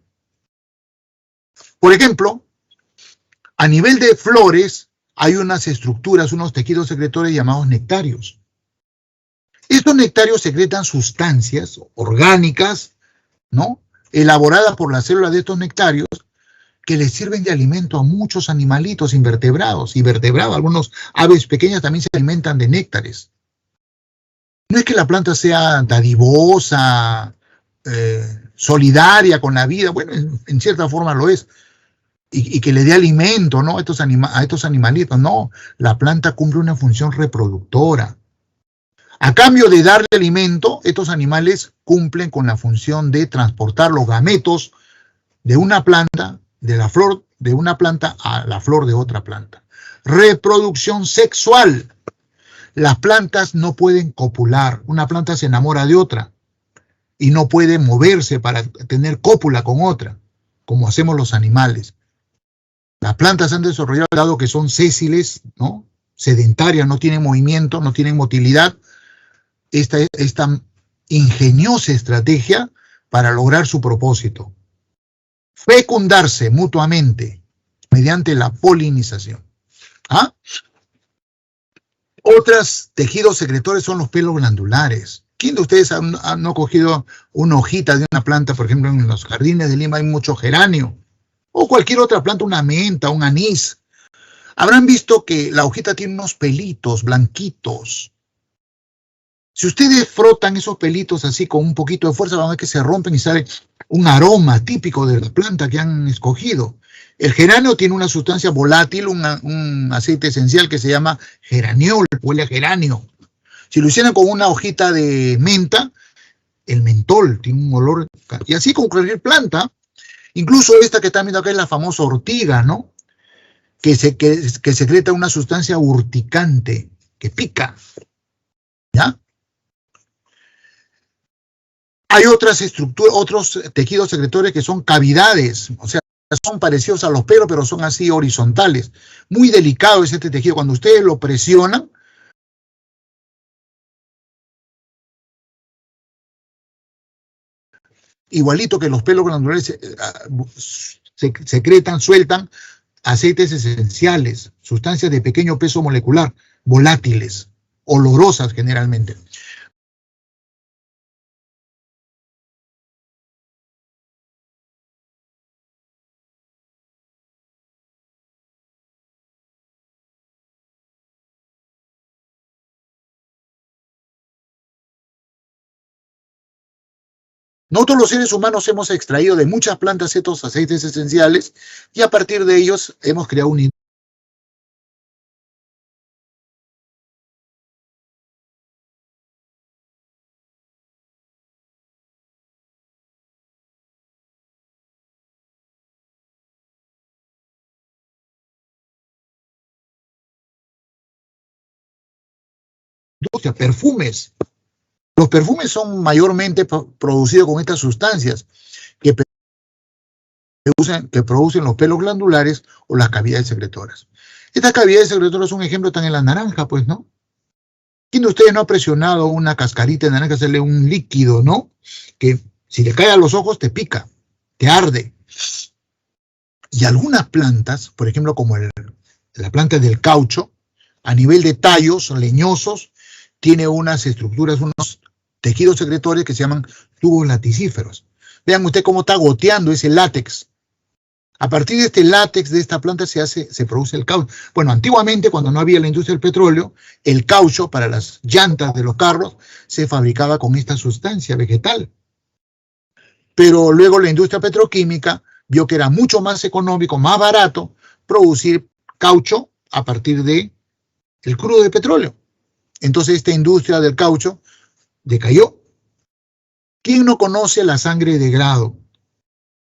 Por ejemplo, a nivel de flores hay unas estructuras, unos tejidos secretores llamados nectarios. Estos nectarios secretan sustancias orgánicas, ¿no?, elaboradas por las células de estos nectarios, que les sirven de alimento a muchos animalitos invertebrados. Algunos aves pequeñas también se alimentan de néctares. No es que la planta sea dadivosa, solidaria con la vida, bueno, en cierta forma lo es, y que le dé alimento, ¿no?, a estos animalitos. No, la planta cumple una función reproductora. A cambio de darle alimento, estos animales cumplen con la función de transportar los gametos de una planta, de la flor de una planta a la flor de otra planta. Reproducción sexual. Las plantas no pueden copular. Una planta se enamora de otra y no puede moverse para tener cópula con otra, como hacemos los animales. Las plantas han desarrollado, dado que son sésiles, ¿no?, sedentarias, no tienen movimiento, no tienen motilidad, esta ingeniosa estrategia para lograr su propósito: fecundarse mutuamente mediante la polinización. Otros tejidos secretores son los pelos glandulares. ¿Quién de ustedes no ha cogido una hojita de una planta? Por ejemplo, en los jardines de Lima hay mucho geranio, o cualquier otra planta, una menta, un anís. Habrán visto que la hojita tiene unos pelitos blanquitos. Si ustedes frotan esos pelitos así con un poquito de fuerza, van a ver que se rompen y sale un aroma típico de la planta que han escogido. El geranio tiene una sustancia volátil, un aceite esencial que se llama geraniol, huele a geranio. Si lo hicieran con una hojita de menta, el mentol tiene un olor, y así con cualquier planta. Incluso esta que están viendo acá es la famosa ortiga, ¿no?, que secreta una sustancia urticante, que pica, ¿ya? Hay otras estructuras, otros tejidos secretores que son cavidades, o sea, son parecidos a los pelos, pero son así horizontales. Muy delicado es este tejido. Cuando ustedes lo presionan, igualito que los pelos glandulares, secretan, sueltan aceites esenciales, sustancias de pequeño peso molecular, volátiles, olorosas generalmente. Nosotros los seres humanos hemos extraído de muchas plantas estos aceites esenciales y a partir de ellos hemos creado un industria, perfumes. Los perfumes son mayormente producidos con estas sustancias que producen los pelos glandulares o las cavidades secretoras. Estas cavidades secretorias son un ejemplo, están en la naranja, pues, ¿no? ¿Quién de ustedes no ha presionado una cascarita de naranja, hacerle un líquido, ¿no? Que si le cae a los ojos te pica, te arde. Y algunas plantas, por ejemplo, como la planta del caucho, a nivel de tallos leñosos, tiene unas estructuras, unos tejidos secretorios que se llaman tubos laticíferos. Vean usted cómo está goteando ese látex. A partir de este látex de esta planta se produce el caucho. Bueno, antiguamente, cuando no había la industria del petróleo, el caucho para las llantas de los carros se fabricaba con esta sustancia vegetal. Pero luego la industria petroquímica vio que era mucho más económico, más barato, producir caucho a partir de el crudo de petróleo. Entonces esta industria del caucho decayó. ¿Quién no conoce la sangre de grado?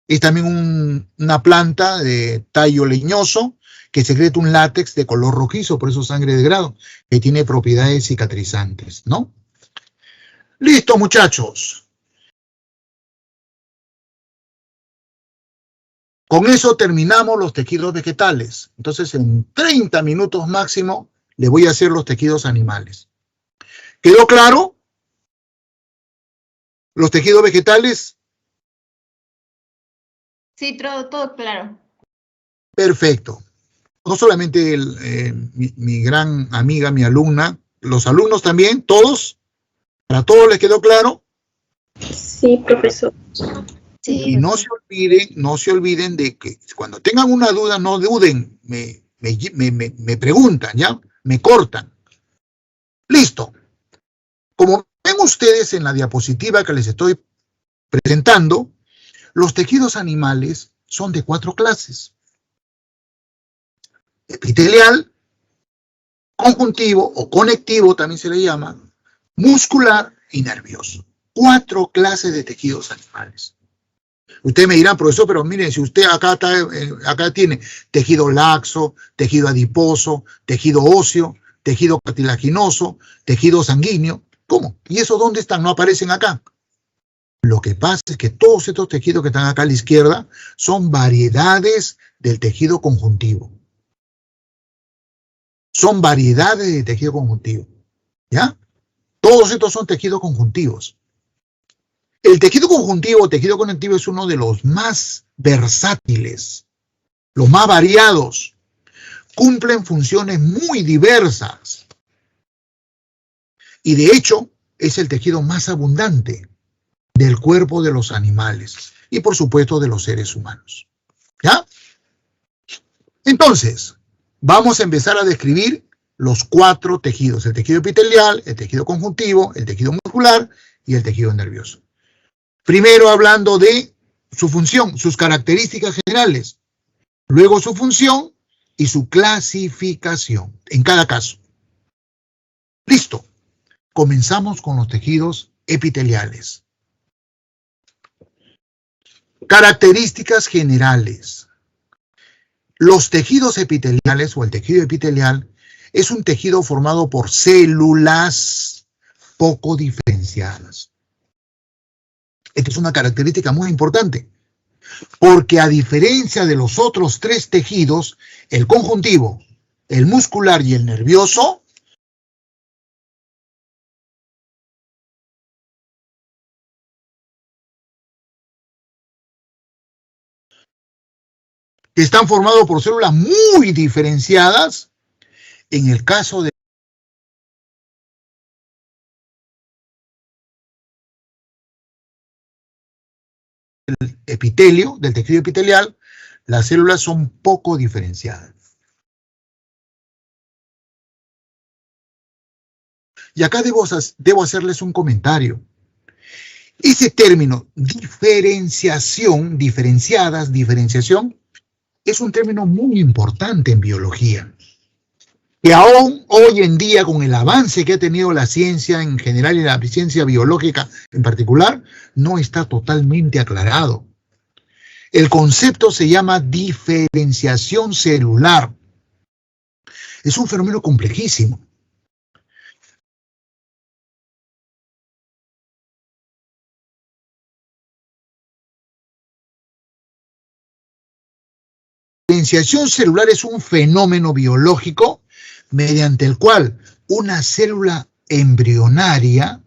Es también una planta de tallo leñoso que secreta un látex de color rojizo, por eso sangre de grado, que tiene propiedades cicatrizantes, ¿no? Listo, muchachos. Con eso terminamos los tejidos vegetales. Entonces, en 30 minutos máximo, le voy a hacer los tejidos animales. ¿Quedó claro? Los tejidos vegetales. Sí, todo claro. Perfecto. No solamente mi gran amiga, mi alumna, los alumnos también, todos. ¿Para todos les quedó claro? Sí, profesor. Sí, Y no se olviden de que cuando tengan una duda, no duden, me preguntan, ¿ya? Me cortan. Listo. Como ven ustedes en la diapositiva que les estoy presentando, los tejidos animales son de 4 clases. Epitelial, conjuntivo o conectivo también se le llama, muscular y nervioso. 4 clases de tejidos animales. Ustedes me dirán, profesor, pero miren, si usted acá tiene tejido laxo, tejido adiposo, tejido óseo, tejido cartilaginoso, tejido sanguíneo, ¿cómo? ¿Y esos dónde están? ¿No aparecen acá? Lo que pasa es que todos estos tejidos que están acá a la izquierda son variedades del tejido conjuntivo. Son variedades de tejido conjuntivo, ¿ya? Todos estos son tejidos conjuntivos. El tejido conjuntivo o tejido conectivo es uno de los más versátiles, los más variados. Cumplen funciones muy diversas. Y de hecho, es el tejido más abundante del cuerpo de los animales y por supuesto de los seres humanos. ¿Ya? Entonces, vamos a empezar a describir los 4 tejidos: el tejido epitelial, el tejido conjuntivo, el tejido muscular y el tejido nervioso. Primero hablando de su función, sus características generales, luego su función y su clasificación en cada caso. Listo. Comenzamos con los tejidos epiteliales. Características generales. Los tejidos epiteliales o el tejido epitelial es un tejido formado por células poco diferenciadas. Esta es una característica muy importante, porque a diferencia de los otros 3 tejidos, el conjuntivo, el muscular y el nervioso, están formados por células muy diferenciadas. En el caso del epitelio, del tejido epitelial, las células son poco diferenciadas. Y acá debo hacerles un comentario. Ese término, diferenciación, diferenciadas, diferenciación, es un término muy importante en biología, que aún hoy en día, con el avance que ha tenido la ciencia en general y la ciencia biológica en particular, no está totalmente aclarado. El concepto se llama diferenciación celular. Es un fenómeno complejísimo. diferenciación celular es un fenómeno biológico mediante el cual una célula embrionaria,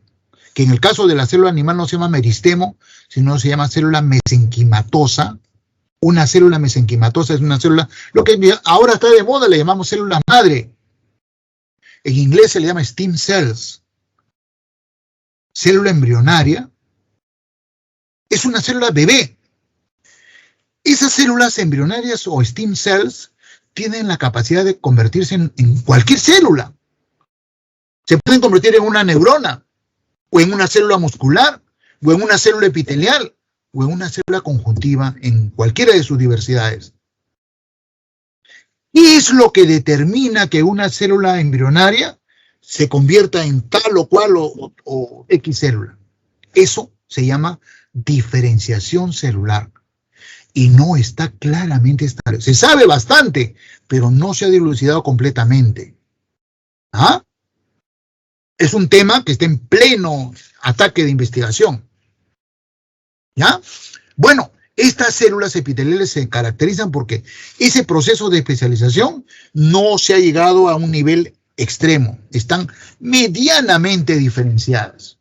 que en el caso de la célula animal no se llama meristemo, sino se llama célula mesenquimatosa. Una célula mesenquimatosa es una célula, lo que ahora está de moda le llamamos célula madre. En inglés se le llama stem cells. Célula embrionaria es una célula bebé. Esas células embrionarias o stem cells tienen la capacidad de convertirse en cualquier célula. Se pueden convertir en una neurona, o en una célula muscular, o en una célula epitelial, o en una célula conjuntiva, en cualquiera de sus diversidades. ¿Qué es lo que determina que una célula embrionaria se convierta en tal o cual o X célula? Eso se llama diferenciación celular. Y no está claramente establecido. Se sabe bastante, pero no se ha dilucidado completamente. ¿Ah? Es un tema que está en pleno ataque de investigación. ¿Ya? Bueno, estas células epiteliales se caracterizan porque ese proceso de especialización no se ha llegado a un nivel extremo. Están medianamente diferenciadas,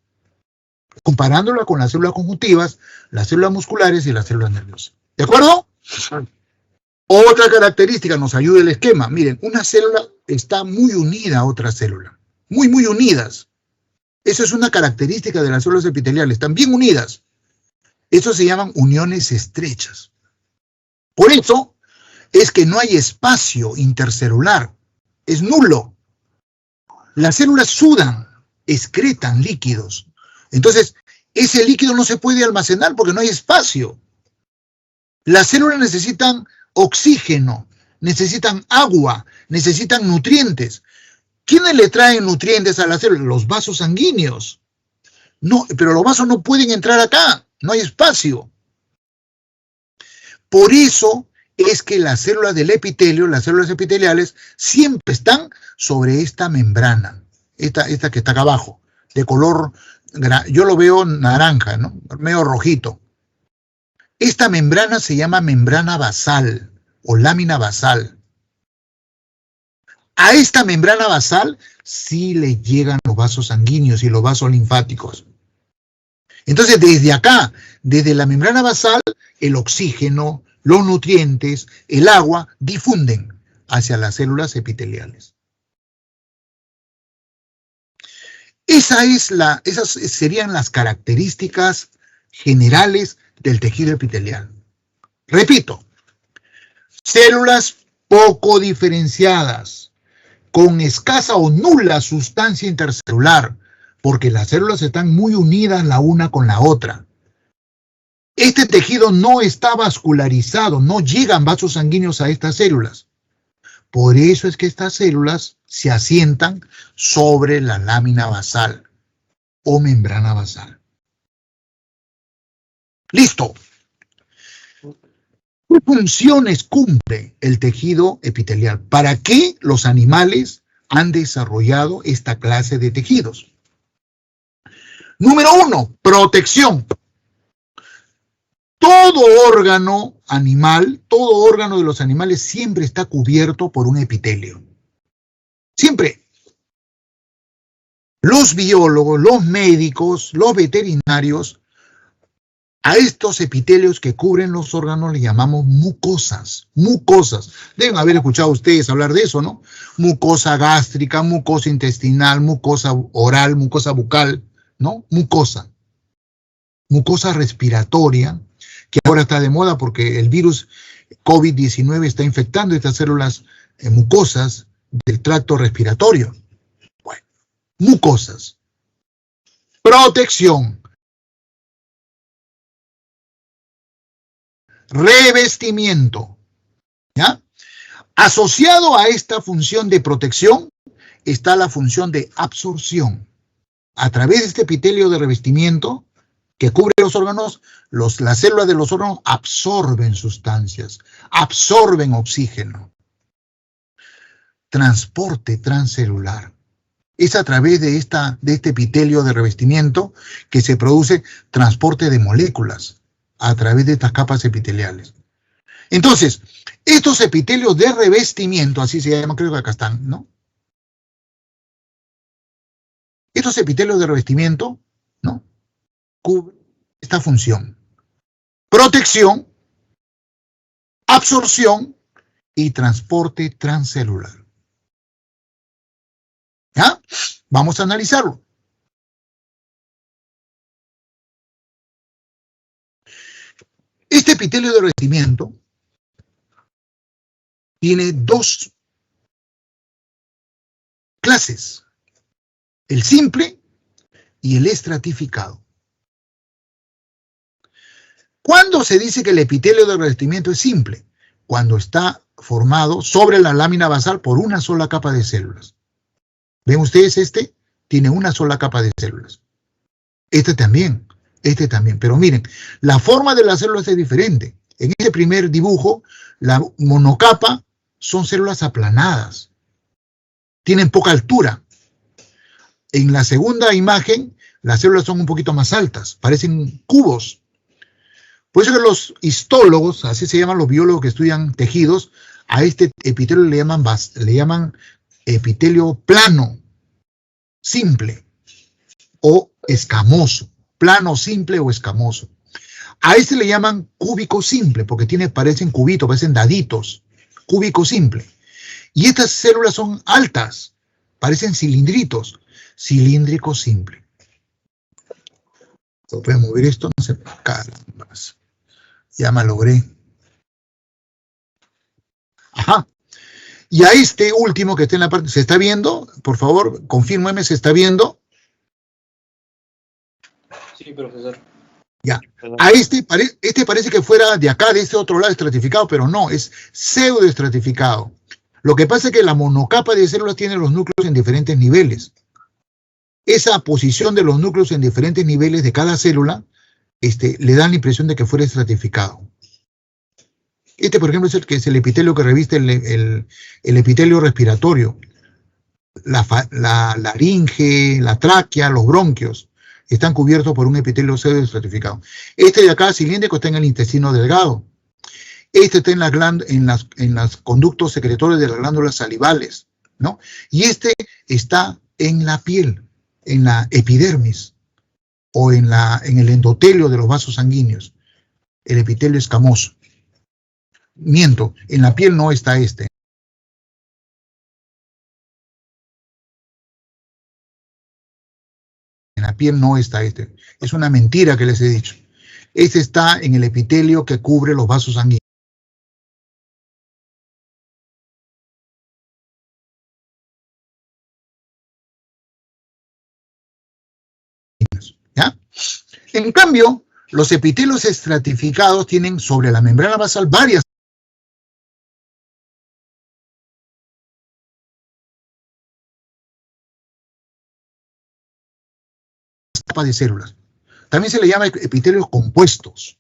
comparándola con las células conjuntivas, las células musculares y las células nerviosas. ¿De acuerdo? Otra característica nos ayuda el esquema. Miren, una célula está muy unida a otra célula. Muy unidas. Eso es una característica de las células epiteliales. Están bien unidas. Eso se llaman uniones estrechas. Por eso es que no hay espacio intercelular. Es nulo. Las células sudan, excretan líquidos. Entonces, ese líquido no se puede almacenar porque no hay espacio. Las células necesitan oxígeno, necesitan agua, necesitan nutrientes. ¿Quiénes le traen nutrientes a las células? Los vasos sanguíneos. No, pero los vasos no pueden entrar acá, no hay espacio. Por eso es que las células del epitelio, las células epiteliales, siempre están sobre esta membrana, esta que está acá abajo, de color, yo lo veo naranja, ¿no? Medio rojito. Esta membrana se llama membrana basal o lámina basal. A esta membrana basal sí le llegan los vasos sanguíneos y los vasos linfáticos. Entonces, desde acá, desde la membrana basal, el oxígeno, los nutrientes, el agua, difunden hacia las células epiteliales. Esas serían las características generales del tejido epitelial. Repito, células poco diferenciadas, con escasa o nula sustancia intercelular, porque las células están muy unidas la una con la otra. Este tejido no está vascularizado, no llegan vasos sanguíneos a estas células. Por eso es que estas células se asientan sobre la lámina basal o membrana basal. ¡Listo! ¿Qué funciones cumple el tejido epitelial? ¿Para qué los animales han desarrollado esta clase de tejidos? Número 1, protección. Todo órgano animal, todo órgano de los animales siempre está cubierto por un epitelio. Siempre. Los biólogos, los médicos, los veterinarios, a estos epitelios que cubren los órganos le llamamos mucosas. Mucosas. Deben haber escuchado ustedes hablar de eso, ¿no? Mucosa gástrica, mucosa intestinal, mucosa oral, mucosa bucal, ¿no? Mucosa. Mucosa respiratoria, que ahora está de moda porque el virus COVID-19 está infectando estas células mucosas del tracto respiratorio. Bueno, mucosas. Protección. Revestimiento. ¿Ya? Asociado a esta función de protección está la función de absorción. A través de este epitelio de revestimiento que cubre los órganos, las células de los órganos absorben sustancias, absorben oxígeno. Transporte transcelular. Es a través de este epitelio de revestimiento que se produce transporte de moléculas a través de estas capas epiteliales. Entonces, estos epitelios de revestimiento, así se llaman, creo que acá están, ¿no? Estos epitelios de revestimiento, ¿no? Cubren esta función: protección, absorción y transporte transcelular. ¿Ya? Vamos a analizarlo. Este epitelio de revestimiento tiene dos clases: el simple y el estratificado. ¿Cuándo se dice que el epitelio de revestimiento es simple? Cuando está formado sobre la lámina basal por una sola capa de células. ¿Ven ustedes este? Tiene una sola capa de células. Este también, pero miren, la forma de las células es diferente. En este primer dibujo, la monocapa son células aplanadas, tienen poca altura. En la segunda imagen, las células son un poquito más altas, parecen cubos. Por eso que los histólogos, así se llaman los biólogos que estudian tejidos, a este epitelio le llaman epitelio plano, simple o escamoso. Plano, simple o escamoso. A este le llaman cúbico simple, porque parecen cubitos, parecen daditos. Cúbico simple. Y estas células son altas, parecen cilindritos. Cilíndrico simple. Voy a mover esto, no sé, caramba. Ya me logré. Ajá. Y a este último que está en la parte, ¿se está viendo? Por favor, confírmeme, ¿se está viendo? Sí, profesor. Ya. A este parece que fuera de acá, de este otro lado, estratificado, pero no, es pseudoestratificado. Lo que pasa es que la monocapa de células tiene los núcleos en diferentes niveles. Esa posición de los núcleos en diferentes niveles de cada célula le da la impresión de que fuera estratificado. Este, por ejemplo, es el epitelio que reviste el epitelio respiratorio. La laringe, la tráquea, los bronquios están cubiertos por un epitelio pseudoestratificado. Este de acá, cilíndrico, está en el intestino delgado. Este está en los conductos secretorios de las glándulas salivales, ¿no? Y este está en la piel, en la epidermis, o en el endotelio de los vasos sanguíneos, el epitelio escamoso. Miento, en la piel no está este. En la piel no está este. Es una mentira que les he dicho. Este está en el epitelio que cubre los vasos sanguíneos. ¿Ya? En cambio, los epitelios estratificados tienen sobre la membrana basal varias capas de células. También se le llama epitelios compuestos.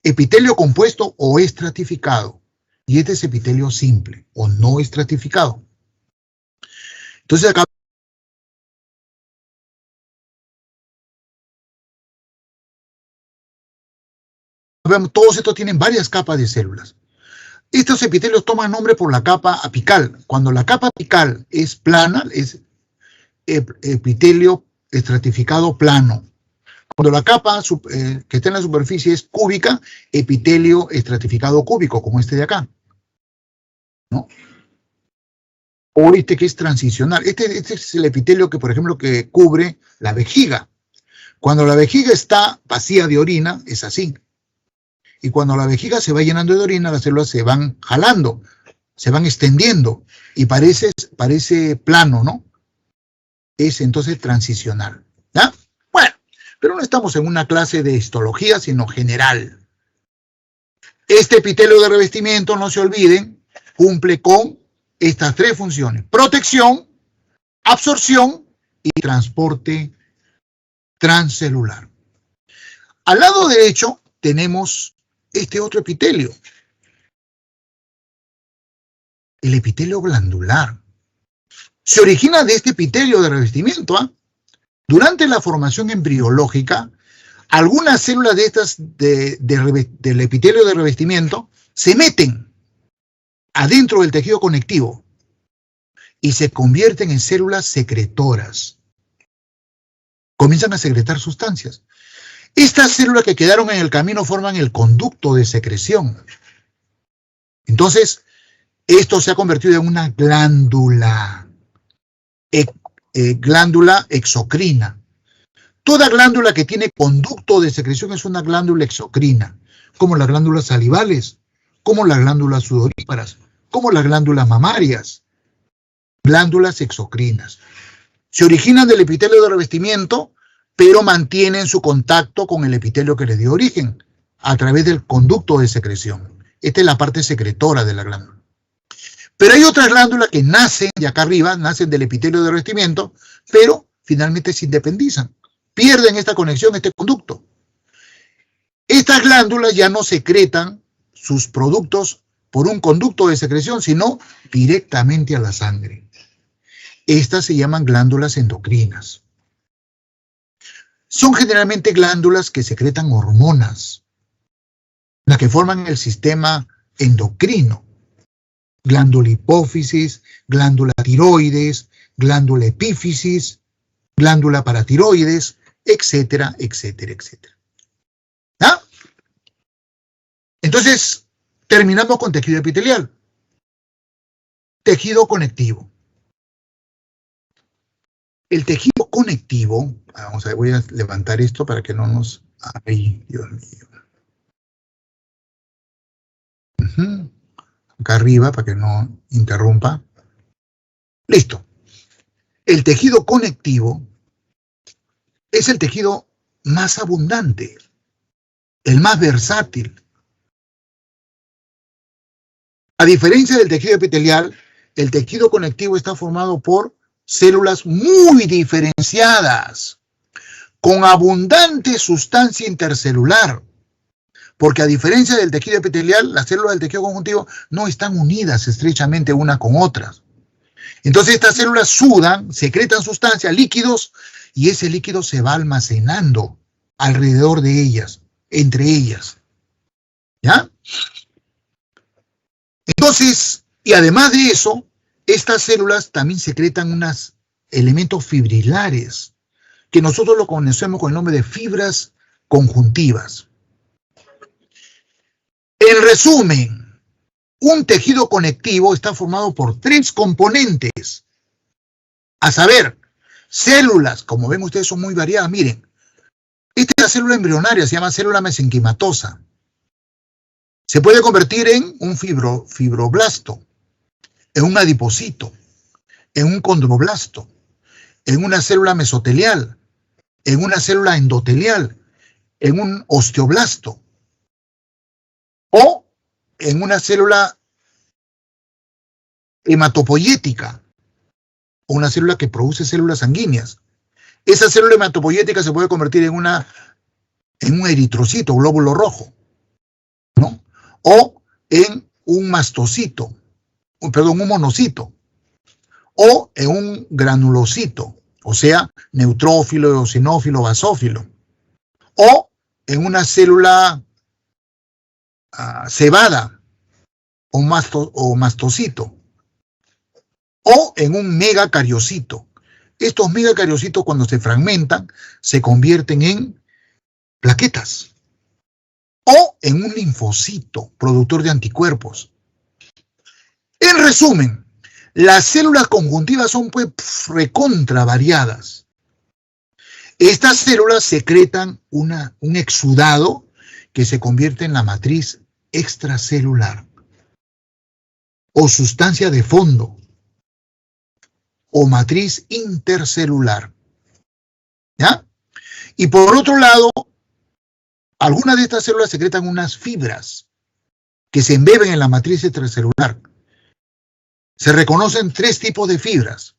Epitelio compuesto o estratificado. Y este es epitelio simple o no estratificado. Entonces acá todos estos tienen varias capas de células. Estos epitelios toman nombre por la capa apical. Cuando la capa apical es plana, es epitelio estratificado plano. Cuando la capa que está en la superficie es cúbica, epitelio estratificado cúbico, como este de acá, ¿no? O este que es transicional. Este es el epitelio que, por ejemplo, que cubre la vejiga. Cuando la vejiga está vacía de orina, es así. Y cuando la vejiga se va llenando de orina, las células se van jalando, se van extendiendo y parece plano, ¿no? Es entonces transicional, ¿ya? Bueno, pero no estamos en una clase de histología, sino general. Este epitelio de revestimiento, no se olviden, cumple con estas tres funciones: protección, absorción y transporte transcelular. Al lado derecho tenemos este otro epitelio, el epitelio glandular. Se origina de este epitelio de revestimiento, ¿ah? Durante la formación embriológica, algunas células de estas del epitelio de revestimiento se meten adentro del tejido conectivo y se convierten en células secretoras. Comienzan a secretar sustancias. Estas células que quedaron en el camino forman el conducto de secreción. Entonces, esto se ha convertido en una glándula, glándula exocrina. Toda glándula que tiene conducto de secreción es una glándula exocrina, como las glándulas salivales, como las glándulas sudoríparas, como las glándulas mamarias, glándulas exocrinas. Se originan del epitelio de revestimiento, pero mantienen su contacto con el epitelio que les dio origen, a través del conducto de secreción. Esta es la parte secretora de la glándula. Pero hay otras glándulas que nacen de acá arriba, nacen del epitelio de revestimiento, pero finalmente se independizan. Pierden esta conexión, este conducto. Estas glándulas ya no secretan sus productos por un conducto de secreción, sino directamente a la sangre. Estas se llaman glándulas endocrinas. Son generalmente glándulas que secretan hormonas, las que forman el sistema endocrino. Glándula hipófisis, glándula tiroides, glándula epífisis, glándula paratiroides, etcétera, etcétera, etcétera. ¿Ah? Entonces, terminamos con tejido epitelial. Tejido conectivo. El tejido conectivo, vamos a ver, voy a levantar esto para que no nos... Ay, Dios mío. Acá arriba, para que no interrumpa. Listo. El tejido conectivo es el tejido más abundante, el más versátil. A diferencia del tejido epitelial, el tejido conectivo está formado por células muy diferenciadas, con abundante sustancia intercelular, porque a diferencia del tejido epitelial, las células del tejido conjuntivo no están unidas estrechamente unas con otras. Entonces estas células sudan, secretan sustancias, líquidos, y ese líquido se va almacenando alrededor de ellas, entre ellas. ¿Ya? Entonces, y además de eso, estas células también secretan unos elementos fibrilares, que nosotros lo conocemos con el nombre de fibras conjuntivas. En resumen, un tejido conectivo está formado por 3 componentes, a saber, células, como ven ustedes son muy variadas, miren, esta es la célula embrionaria, se llama célula mesenquimatosa. Se puede convertir en un fibroblasto, en un adipocito, en un condroblasto, en una célula mesotelial, en una célula endotelial, en un osteoblasto, o en una célula hematopoyética, o una célula que produce células sanguíneas. Esa célula hematopoyética se puede convertir en un eritrocito, glóbulo rojo, ¿no? O en un mastocito, un monocito, o en un granulocito, o sea, neutrófilo, eosinófilo, basófilo, o en una célula cebada, o mastocito, o en un megacariocito. Estos megacariocitos, cuando se fragmentan, se convierten en plaquetas, o en un linfocito, productor de anticuerpos. En resumen, las células conjuntivas son pues recontra variadas. Estas células secretan un exudado que se convierte en la matriz extracelular, o sustancia de fondo, o matriz intercelular. ¿Ya? Y por otro lado, algunas de estas células secretan unas fibras que se embeben en la matriz extracelular. Se reconocen 3 tipos de fibras.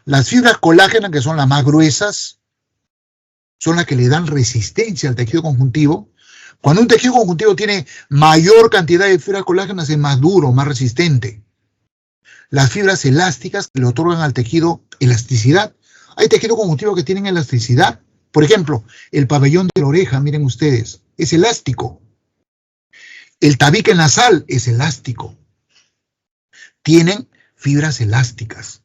Las fibras colágenas, que son las más gruesas, son las que le dan resistencia al tejido conjuntivo. Cuando un tejido conjuntivo tiene mayor cantidad de fibras colágenas, es más duro, más resistente. Las fibras elásticas le otorgan al tejido elasticidad. Hay tejidos conjuntivos que tienen elasticidad. Por ejemplo, el pabellón de la oreja, miren ustedes, es elástico. El tabique nasal es elástico. Tienen fibras elásticas.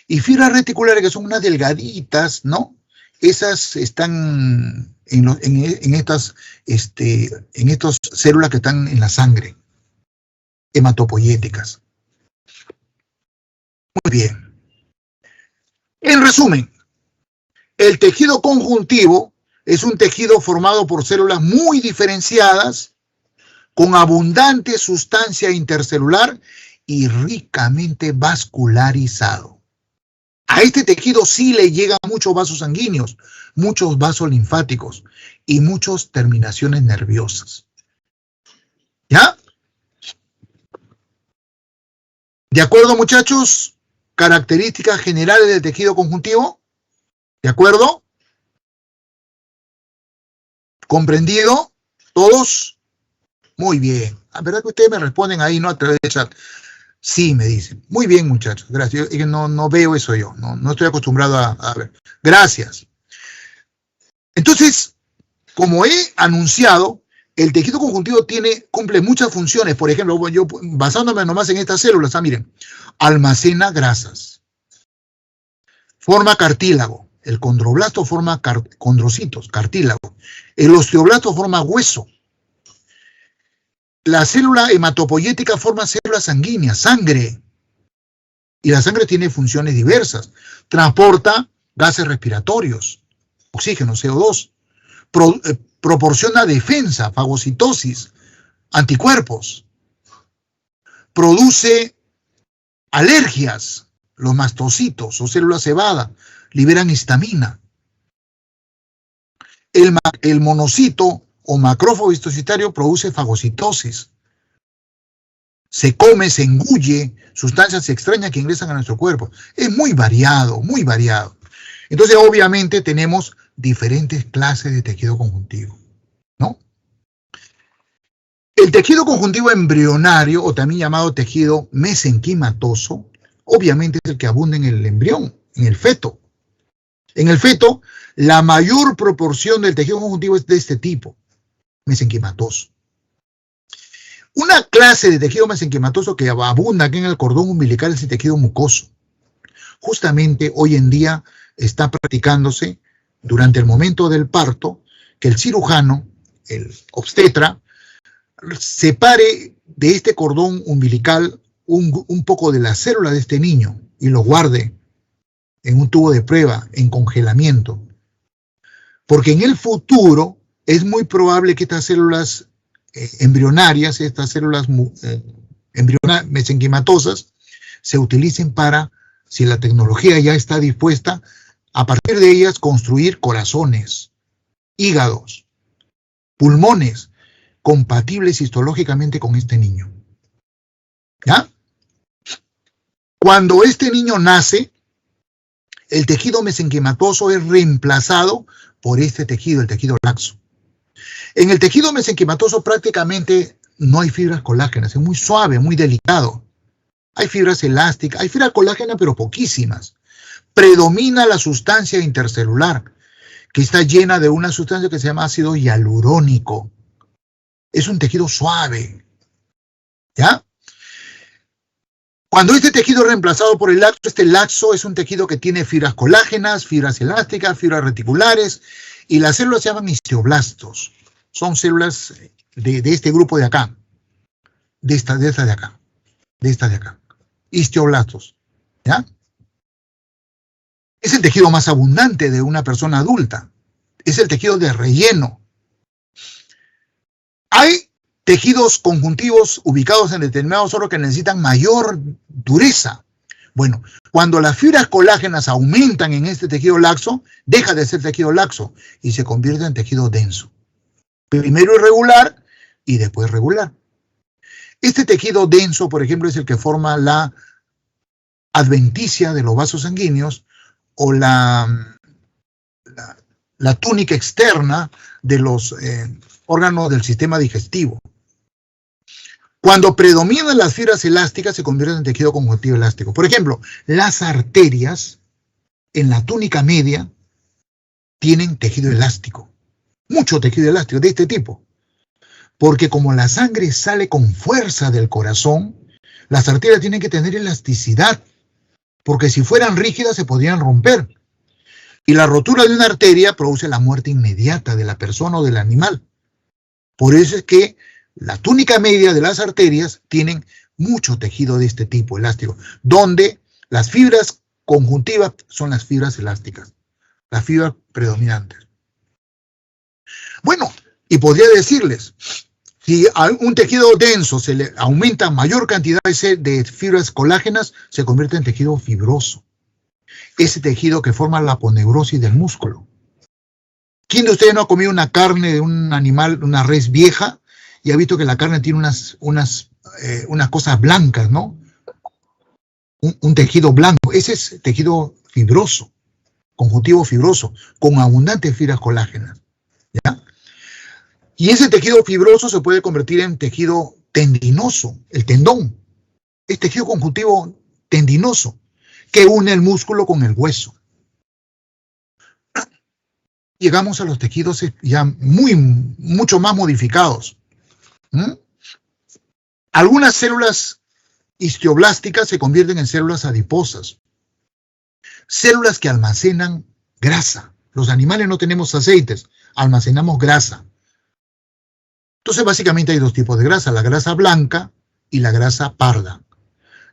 Y fibras reticulares, que son unas delgaditas, ¿no? Esas están en estas células que están en la sangre, hematopoyéticas. Muy bien. En resumen, el tejido conjuntivo es un tejido formado por células muy diferenciadas, con abundante sustancia intercelular y ricamente vascularizado. A este tejido sí le llegan muchos vasos sanguíneos, muchos vasos linfáticos y muchas terminaciones nerviosas. ¿Ya? ¿De acuerdo, muchachos? Características generales del tejido conjuntivo. ¿De acuerdo? ¿Comprendido? ¿Todos? Muy bien. La verdad que ustedes me responden ahí, no a través del chat. Sí, me dicen. Muy bien, muchachos. Gracias. Yo no veo eso yo. No estoy acostumbrado a ver. Gracias. Entonces, como he anunciado, el tejido conjuntivo cumple muchas funciones. Por ejemplo, yo basándome nomás en estas células, miren, almacena grasas, forma cartílago. El condroblasto forma condrocitos, cartílago. El osteoblasto forma hueso. La célula hematopoyética forma células sanguíneas, sangre. Y la sangre tiene funciones diversas. Transporta gases respiratorios, oxígeno, CO2. Proporciona defensa, fagocitosis, anticuerpos. Produce alergias, los mastocitos o células cebada, liberan histamina. El monocito o macrófago histocitario produce fagocitosis. Se come, se engulle sustancias extrañas que ingresan a nuestro cuerpo. Es muy variado, muy variado. Entonces, obviamente, tenemos diferentes clases de tejido conjuntivo, ¿no? El tejido conjuntivo embrionario, o también llamado tejido mesenquimatoso, obviamente es el que abunda en el embrión, en el feto. En el feto, la mayor proporción del tejido conjuntivo es de este tipo, mesenquimatoso. Una clase de tejido mesenquimatoso que abunda aquí en el cordón umbilical es el tejido mucoso. Justamente hoy en día está practicándose durante el momento del parto que el cirujano, el obstetra, separe de este cordón umbilical un poco de la célula de este niño y lo guarde en un tubo de prueba, en congelamiento. Porque en el futuro es muy probable que estas células embrionarias, estas células mesenquimatosas, se utilicen para, si la tecnología ya está dispuesta, a partir de ellas construir corazones, hígados, pulmones, compatibles histológicamente con este niño. ¿Ya? Cuando este niño nace, el tejido mesenquimatoso es reemplazado por este tejido, el tejido laxo. En el tejido mesenquimatoso prácticamente no hay fibras colágenas, es muy suave, muy delicado. Hay fibras elásticas, hay fibra colágena, pero poquísimas. Predomina la sustancia intercelular, que está llena de una sustancia que se llama ácido hialurónico. Es un tejido suave. ¿Ya? Cuando este tejido es reemplazado por el laxo, este laxo es un tejido que tiene fibras colágenas, fibras elásticas, fibras reticulares, y las células se llaman histioblastos. Son células de este grupo de acá, de esta de acá, de esta de acá. Histioblastos. ¿Ya? Es el tejido más abundante de una persona adulta. Es el tejido de relleno. Hay tejidos conjuntivos ubicados en determinados órganos que necesitan mayor dureza. Bueno, cuando las fibras colágenas aumentan en este tejido laxo, deja de ser tejido laxo y se convierte en tejido denso. Primero irregular y después regular. Este tejido denso, por ejemplo, es el que forma la adventicia de los vasos sanguíneos o la túnica externa de los órganos del sistema digestivo. Cuando predominan las fibras elásticas se convierten en tejido conjuntivo elástico. Por ejemplo, las arterias en la túnica media tienen tejido elástico. Mucho tejido elástico de este tipo. Porque como la sangre sale con fuerza del corazón, las arterias tienen que tener elasticidad, porque si fueran rígidas se podrían romper. Y la rotura de una arteria produce la muerte inmediata de la persona o del animal. Por eso es que la túnica media de las arterias tienen mucho tejido de este tipo, elástico, donde las fibras conjuntivas son las fibras elásticas, las fibras predominantes. Bueno, y podría decirles, si a un tejido denso se le aumenta mayor cantidad de fibras colágenas, se convierte en tejido fibroso. Ese tejido que forma la aponeurosis del músculo. ¿Quién de ustedes no ha comido una carne de un animal, una res vieja, y ha visto que la carne tiene unas cosas blancas, ¿no? Un tejido blanco. Ese es tejido fibroso, conjuntivo fibroso, con abundantes fibras colágenas. ¿Ya? Y ese tejido fibroso se puede convertir en tejido tendinoso, el tendón. Es tejido conjuntivo tendinoso que une el músculo con el hueso. Llegamos a los tejidos ya mucho más modificados. Algunas células histoblásticas se convierten en células adiposas. Células que almacenan grasa. Los animales no tenemos aceites, almacenamos grasa. Entonces básicamente hay dos tipos de grasa, la grasa blanca y la grasa parda.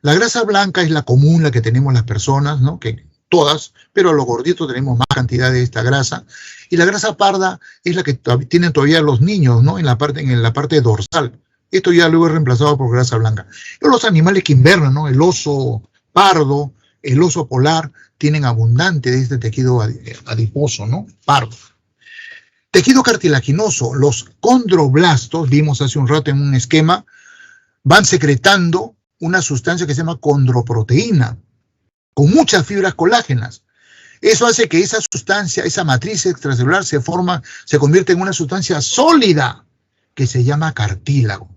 La grasa blanca es la común, la que tenemos las personas, ¿no? Que todas, pero los gorditos tenemos más cantidad de esta grasa. Y la grasa parda es la que tienen todavía los niños, ¿no? En la parte dorsal. Esto ya luego es reemplazado por grasa blanca. Pero los animales que invernan, ¿no? El oso pardo, el oso polar, tienen abundante de este tejido adiposo, ¿no? Pardo. Tejido cartilaginoso, los condroblastos, vimos hace un rato en un esquema, van secretando una sustancia que se llama condroproteína, con muchas fibras colágenas. Eso hace que esa sustancia, esa matriz extracelular se convierte en una sustancia sólida que se llama cartílago.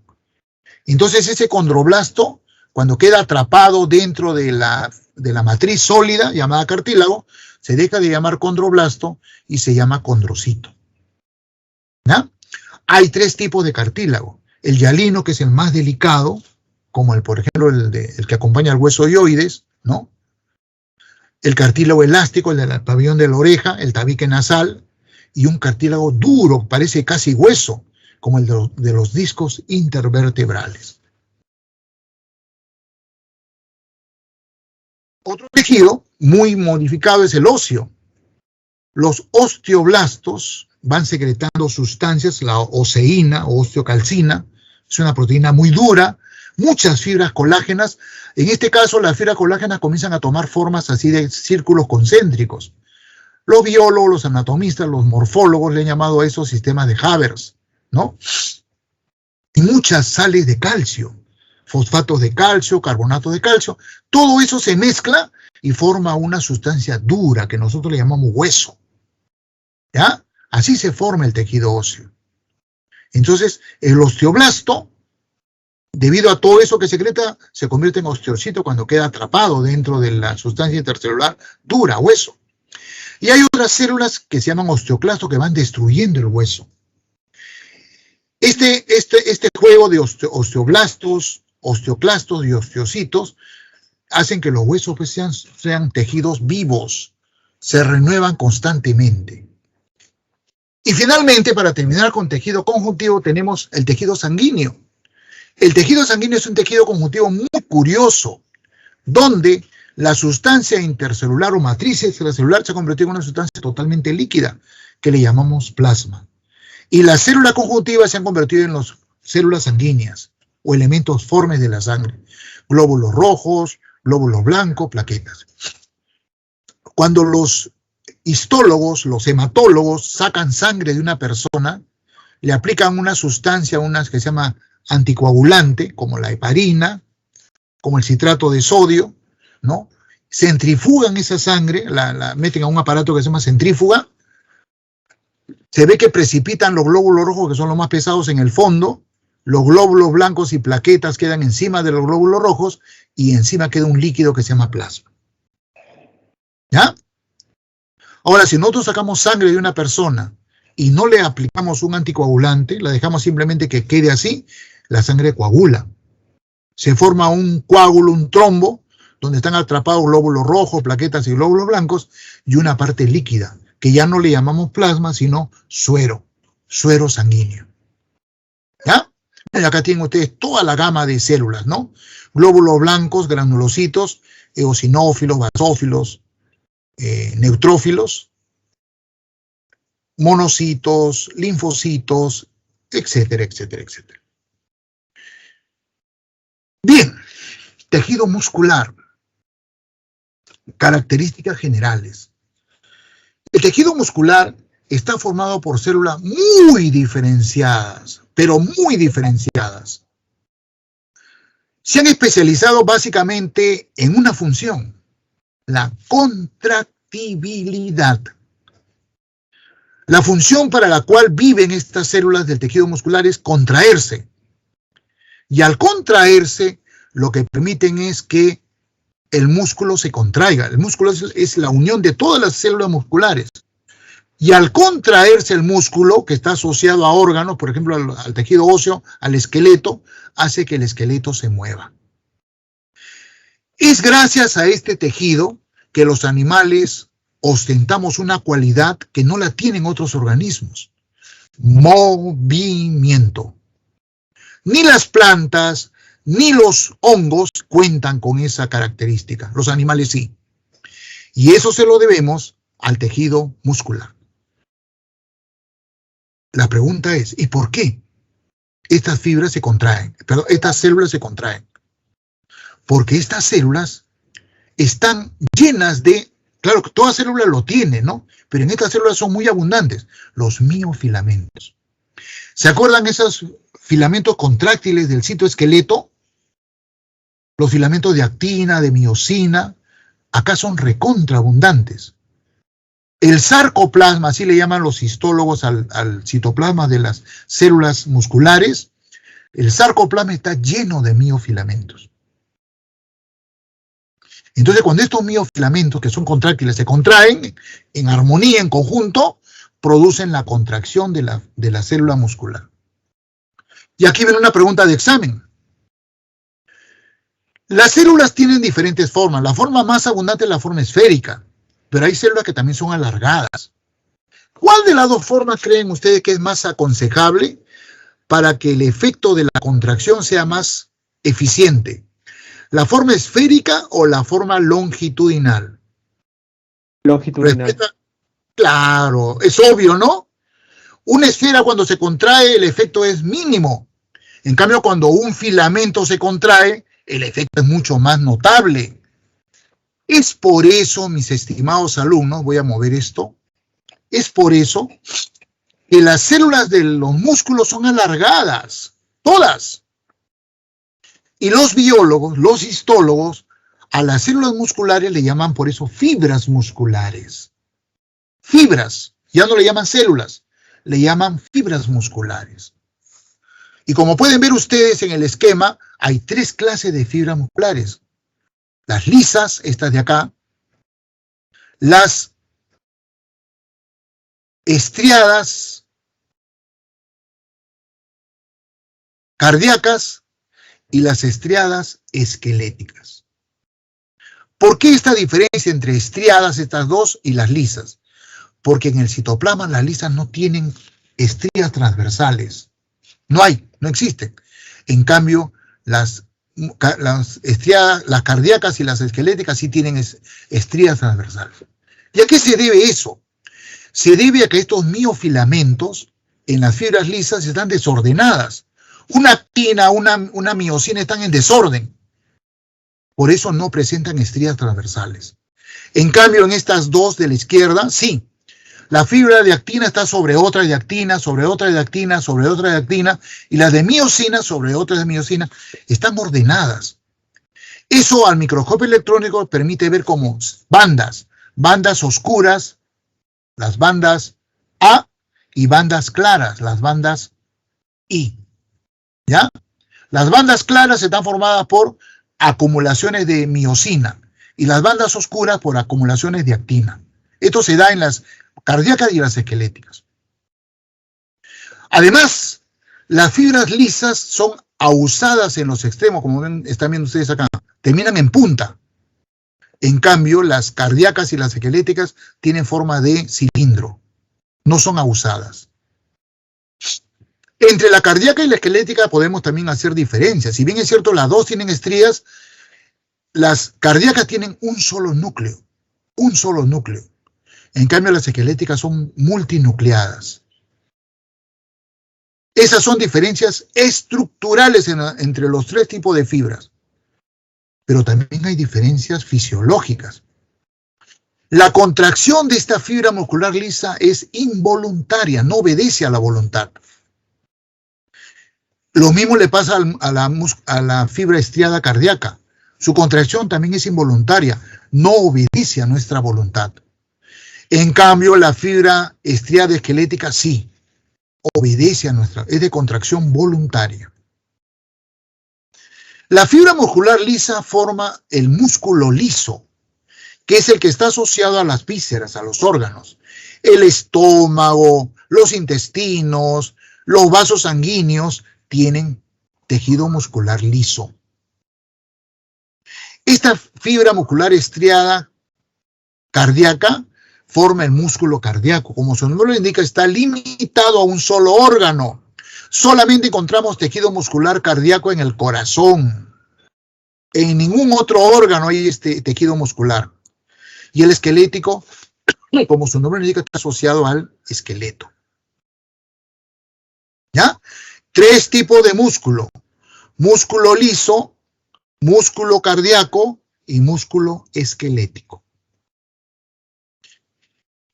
Entonces ese condroblasto, cuando queda atrapado dentro de la matriz sólida llamada cartílago, se deja de llamar condroblasto y se llama condrocito. ¿Ya? Hay tres tipos de cartílago. El hialino, que es el más delicado, como por ejemplo el que acompaña al hueso hioides, ¿no? El cartílago elástico, el del pabellón de la oreja, el tabique nasal, y un cartílago duro, parece casi hueso, como el de los discos intervertebrales. Otro tejido muy modificado es el óseo. Los osteoblastos van secretando sustancias, la oseína o osteocalcina, es una proteína muy dura, muchas fibras colágenas. En este caso, las fibras colágenas comienzan a tomar formas así de círculos concéntricos. Los biólogos, los anatomistas, los morfólogos le han llamado a esos sistemas de Haber, ¿no? Y muchas sales de calcio, fosfatos de calcio, carbonato de calcio, todo eso se mezcla y forma una sustancia dura que nosotros le llamamos hueso. ¿Ya? Así se forma el tejido óseo. Entonces, el osteoblasto, debido a todo eso que secreta, se convierte en osteocito cuando queda atrapado dentro de la sustancia intercelular dura, hueso. Y hay otras células que se llaman osteoclastos que van destruyendo el hueso. Este juego de osteoblastos, osteoclastos y osteocitos hacen que los huesos pues, sean tejidos vivos, se renuevan constantemente. Y finalmente, para terminar con tejido conjuntivo, tenemos el tejido sanguíneo. El tejido sanguíneo es un tejido conjuntivo muy curioso, donde la sustancia intercelular o matriz extracelular se ha convertido en una sustancia totalmente líquida, que le llamamos plasma. Y las células conjuntivas se han convertido en las células sanguíneas, o elementos formes de la sangre. Glóbulos rojos, glóbulos blancos, plaquetas. Cuando los histólogos, los hematólogos, sacan sangre de una persona, le aplican una sustancia, unas que se llama anticoagulante, como la heparina, como el citrato de sodio, ¿no? Centrifugan esa sangre, la meten a un aparato que se llama centrífuga, se ve que precipitan los glóbulos rojos, que son los más pesados, en el fondo, los glóbulos blancos y plaquetas quedan encima de los glóbulos rojos, y encima queda un líquido que se llama plasma. ¿Ya? Ahora, si nosotros sacamos sangre de una persona y no le aplicamos un anticoagulante, la dejamos simplemente que quede así, la sangre coagula. Se forma un coágulo, un trombo, donde están atrapados glóbulos rojos, plaquetas y glóbulos blancos, y una parte líquida, que ya no le llamamos plasma, sino suero sanguíneo. ¿Ya? Y acá tienen ustedes toda la gama de células, ¿no? Glóbulos blancos, granulocitos, eosinófilos, basófilos, neutrófilos, monocitos, linfocitos, etcétera, etcétera, etcétera. Bien, tejido muscular. Características generales. El tejido muscular está formado por células muy diferenciadas, pero muy diferenciadas. Se han especializado básicamente en una función, la contractibilidad. La función para la cual viven estas células del tejido muscular es contraerse. Y al contraerse, lo que permiten es que el músculo se contraiga. El músculo es la unión de todas las células musculares. Y al contraerse el músculo, que está asociado a órganos, por ejemplo, al tejido óseo, al esqueleto, hace que el esqueleto se mueva. Es gracias a este tejido que los animales ostentamos una cualidad que no la tienen otros organismos: movimiento. Ni las plantas, ni los hongos cuentan con esa característica. Los animales sí. Y eso se lo debemos al tejido muscular. La pregunta es, ¿y por qué estas fibras se contraen? Perdón, estas células se contraen. Porque estas células están llenas de, claro que toda célula lo tiene, ¿no? Pero en estas células son muy abundantes, los miofilamentos. ¿Se acuerdan esos filamentos contráctiles del citoesqueleto? Los filamentos de actina, de miosina, acá son recontraabundantes. El sarcoplasma, así le llaman los histólogos al citoplasma de las células musculares, el sarcoplasma está lleno de miofilamentos. Entonces, cuando estos miofilamentos, que son contráctiles, se contraen en armonía, en conjunto, producen la contracción de la célula muscular. Y aquí viene una pregunta de examen. Las células tienen diferentes formas. La forma más abundante es la forma esférica, pero hay células que también son alargadas. ¿Cuál de las dos formas creen ustedes que es más aconsejable para que el efecto de la contracción sea más eficiente? ¿La forma esférica o la forma longitudinal? Longitudinal. Claro, es obvio, ¿no? Una esfera cuando se contrae el efecto es mínimo. En cambio, cuando un filamento se contrae, el efecto es mucho más notable. Es por eso, mis estimados alumnos, voy a mover esto, es por eso que las células de los músculos son alargadas, todas. Y los biólogos, los histólogos, a las células musculares le llaman por eso fibras musculares. Fibras, ya no le llaman células, le llaman fibras musculares. Y como pueden ver ustedes en el esquema, hay tres clases de fibras musculares. Las lisas, estas de acá, las estriadas cardíacas y las estriadas esqueléticas. ¿Por qué esta diferencia entre estriadas, estas dos, y las lisas? Porque en el citoplasma las lisas no tienen estrías transversales. No hay, no existen. En cambio, las estriadas, las cardíacas y las esqueléticas sí tienen estrías transversales. ¿Y a qué se debe eso? Se debe a que estos miofilamentos en las fibras lisas están desordenadas. Una actina, una miosina están en desorden. Por eso no presentan estrías transversales. En cambio, en estas dos de la izquierda, sí. La fibra de actina está sobre otra de actina, sobre otra de actina, sobre otra de actina, y las de miosina sobre otras de miosina están ordenadas. Eso al microscopio electrónico permite ver como bandas oscuras, las bandas A, y bandas claras, las bandas I. ¿Ya? Las bandas claras están formadas por acumulaciones de miosina y las bandas oscuras por acumulaciones de actina. Esto se da en las cardíacas y las esqueléticas. Además, las fibras lisas son ausadas en los extremos, como ven, están viendo ustedes acá, terminan en punta. En cambio, las cardíacas y las esqueléticas tienen forma de cilindro, no son ausadas. Entre la cardíaca y la esquelética podemos también hacer diferencias. Si bien es cierto, las dos tienen estrías, las cardíacas tienen un solo núcleo. En cambio, las esqueléticas son multinucleadas. Esas son diferencias estructurales entre los tres tipos de fibras. Pero también hay diferencias fisiológicas. La contracción de esta fibra muscular lisa es involuntaria, no obedece a la voluntad. Lo mismo le pasa a la fibra estriada cardíaca. Su contracción también es involuntaria, no obedece a nuestra voluntad. En cambio, la fibra estriada esquelética sí, obedece a nuestra, es de contracción voluntaria. La fibra muscular lisa forma el músculo liso, que es el que está asociado a las vísceras, a los órganos. El estómago, los intestinos, los vasos sanguíneos tienen tejido muscular liso. Esta fibra muscular estriada cardíaca forma el músculo cardíaco. Como su nombre lo indica, está limitado a un solo órgano. Solamente encontramos tejido muscular cardíaco en el corazón. En ningún otro órgano hay este tejido muscular. Y el esquelético, como su nombre lo indica, está asociado al esqueleto. ¿Ya? Tres tipos de músculo. Músculo liso, músculo cardíaco y músculo esquelético.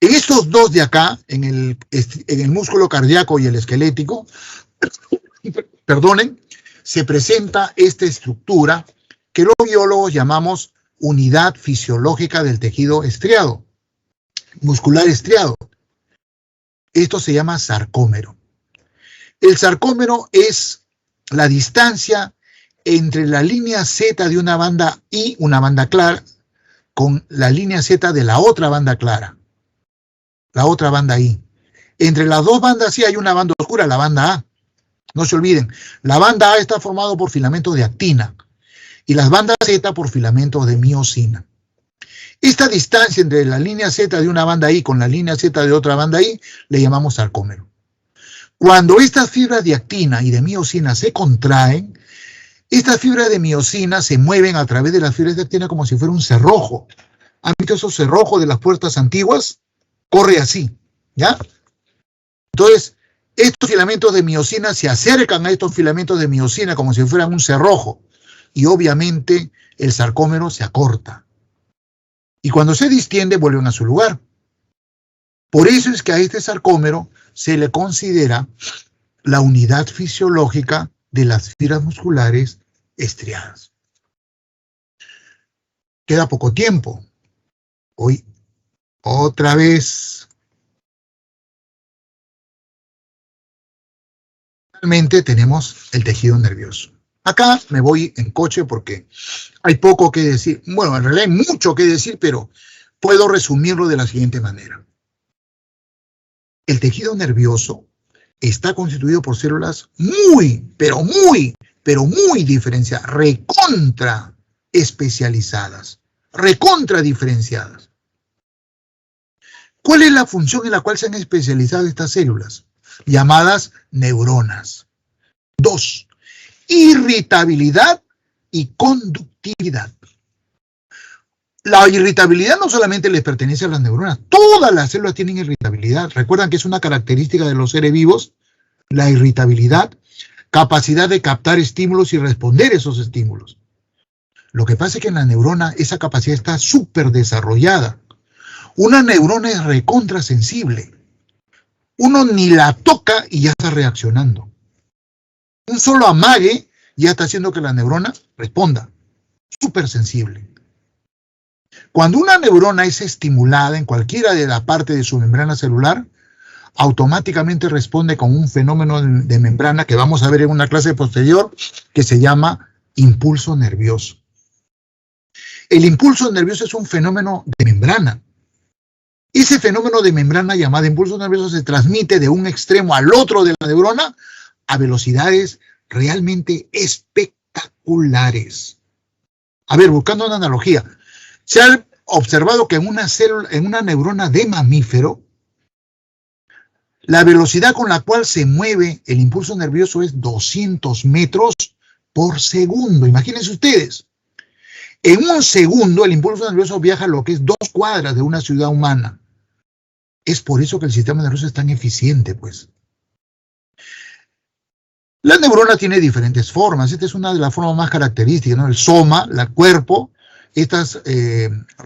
En estos dos de acá, en el músculo cardíaco y el esquelético, perdonen, se presenta esta estructura que los biólogos llamamos unidad fisiológica del tejido estriado, muscular estriado. Esto se llama sarcómero. El sarcómero es la distancia entre la línea Z de una banda I, una banda clara, con la línea Z de la otra banda clara. La otra banda I. Entre las dos bandas I hay una banda oscura, la banda A. No se olviden, la banda A está formada por filamentos de actina y las bandas Z por filamentos de miosina. Esta distancia entre la línea Z de una banda I con la línea Z de otra banda I le llamamos sarcómero. Cuando estas fibras de actina y de miosina se contraen, estas fibras de miosina se mueven a través de las fibras de actina como si fuera un cerrojo. ¿Han visto esos cerrojos de las puertas antiguas? Corre así, ¿ya? Entonces, estos filamentos de miosina se acercan a estos filamentos de miosina como si fueran un cerrojo. Y obviamente el sarcómero se acorta. Y cuando se distiende, vuelven a su lugar. Por eso es que a este sarcómero se le considera la unidad fisiológica de las fibras musculares estriadas. Queda poco tiempo. Hoy, otra vez. Realmente tenemos el tejido nervioso. Acá me voy en coche porque hay poco que decir. Bueno, en realidad hay mucho que decir, pero puedo resumirlo de la siguiente manera. El tejido nervioso está constituido por células muy diferenciadas, recontra especializadas, recontra diferenciadas. ¿Cuál es la función en la cual se han especializado estas células? Llamadas neuronas. 2. Irritabilidad y conductividad. La irritabilidad no solamente les pertenece a las neuronas, todas las células tienen irritabilidad. Recuerdan que es una característica de los seres vivos, la irritabilidad, capacidad de captar estímulos y responder a esos estímulos. Lo que pasa es que en la neurona esa capacidad está súper desarrollada. Una neurona es recontrasensible. Uno ni la toca y ya está reaccionando. Un solo amague ya está haciendo que la neurona responda. Súper sensible. Cuando una neurona es estimulada en cualquiera de la parte de su membrana celular, automáticamente responde con un fenómeno de membrana que vamos a ver en una clase posterior que se llama impulso nervioso. El impulso nervioso es un fenómeno de membrana. Ese fenómeno de membrana llamada impulso nervioso se transmite de un extremo al otro de la neurona a velocidades realmente espectaculares. A ver, buscando una analogía, se ha observado que en una neurona de mamífero, la velocidad con la cual se mueve el impulso nervioso es 200 metros por segundo. Imagínense ustedes. En un segundo el impulso nervioso viaja lo que es 2 cuadras de una ciudad humana. Es por eso que el sistema nervioso es tan eficiente, pues. La neurona tiene diferentes formas. Esta es una de las formas más características, ¿no? El soma, el cuerpo, estas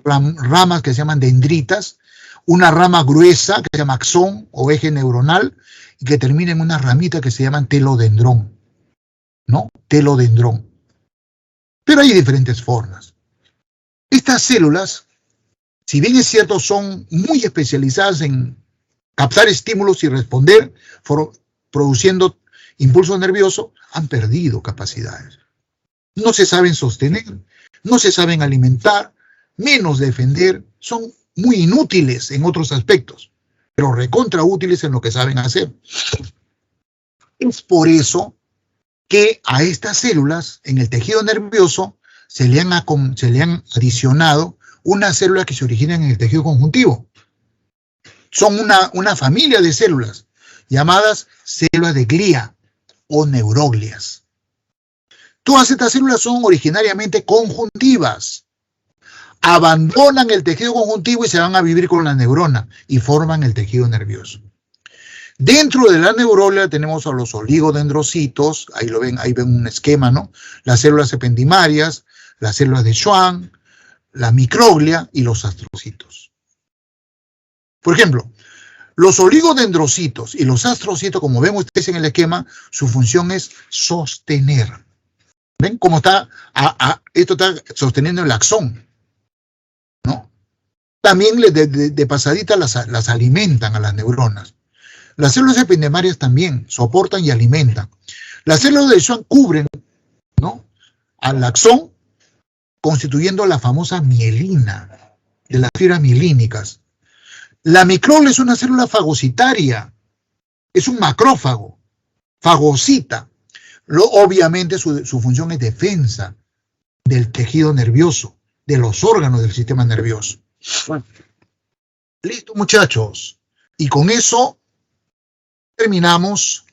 ramas que se llaman dendritas, una rama gruesa que se llama axón o eje neuronal y que termina en una ramita que se llama telodendrón, ¿no? Telodendrón. Pero hay diferentes formas. Estas células, si bien es cierto, son muy especializadas en captar estímulos y responder, produciendo impulso nervioso, han perdido capacidades. No se saben sostener, no se saben alimentar, menos defender, son muy inútiles en otros aspectos, pero recontra útiles en lo que saben hacer. Es por eso que a estas células en el tejido nervioso se le han adicionado unas células que se originan en el tejido conjuntivo. Son una familia de células llamadas células de glía o neuroglias. Todas estas células son originariamente conjuntivas. Abandonan el tejido conjuntivo y se van a vivir con la neurona y forman el tejido nervioso. Dentro de la neuroglia tenemos a los oligodendrocitos, ahí lo ven, ahí ven un esquema, ¿no? Las células ependimarias, las células de Schwann, la microglia y los astrocitos. Por ejemplo, los oligodendrocitos y los astrocitos, como ven ustedes en el esquema, su función es sostener. ¿Ven cómo está? Esto está sosteniendo el axón, ¿no? También de pasadita las alimentan a las neuronas. Las células ependimarias también soportan y alimentan. Las células de Schwann cubren, ¿no?, al axón, constituyendo la famosa mielina de las fibras mielínicas. La microglia es una célula fagocitaria, es un macrófago, fagocita. Obviamente su función es defensa del tejido nervioso, de los órganos del sistema nervioso. Bueno, listo, muchachos. Y con eso terminamos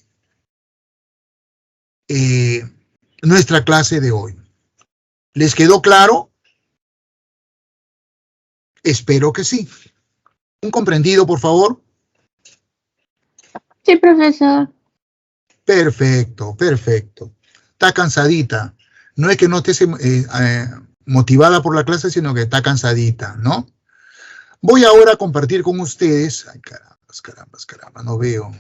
nuestra clase de hoy. ¿Les quedó claro? Espero que sí. ¿Un comprendido, por favor? Sí, profesor. Perfecto, perfecto. Está cansadita. No es que no estés motivada por la clase, sino que está cansadita, ¿no? Voy ahora a compartir con ustedes. Ay, caramba, no veo.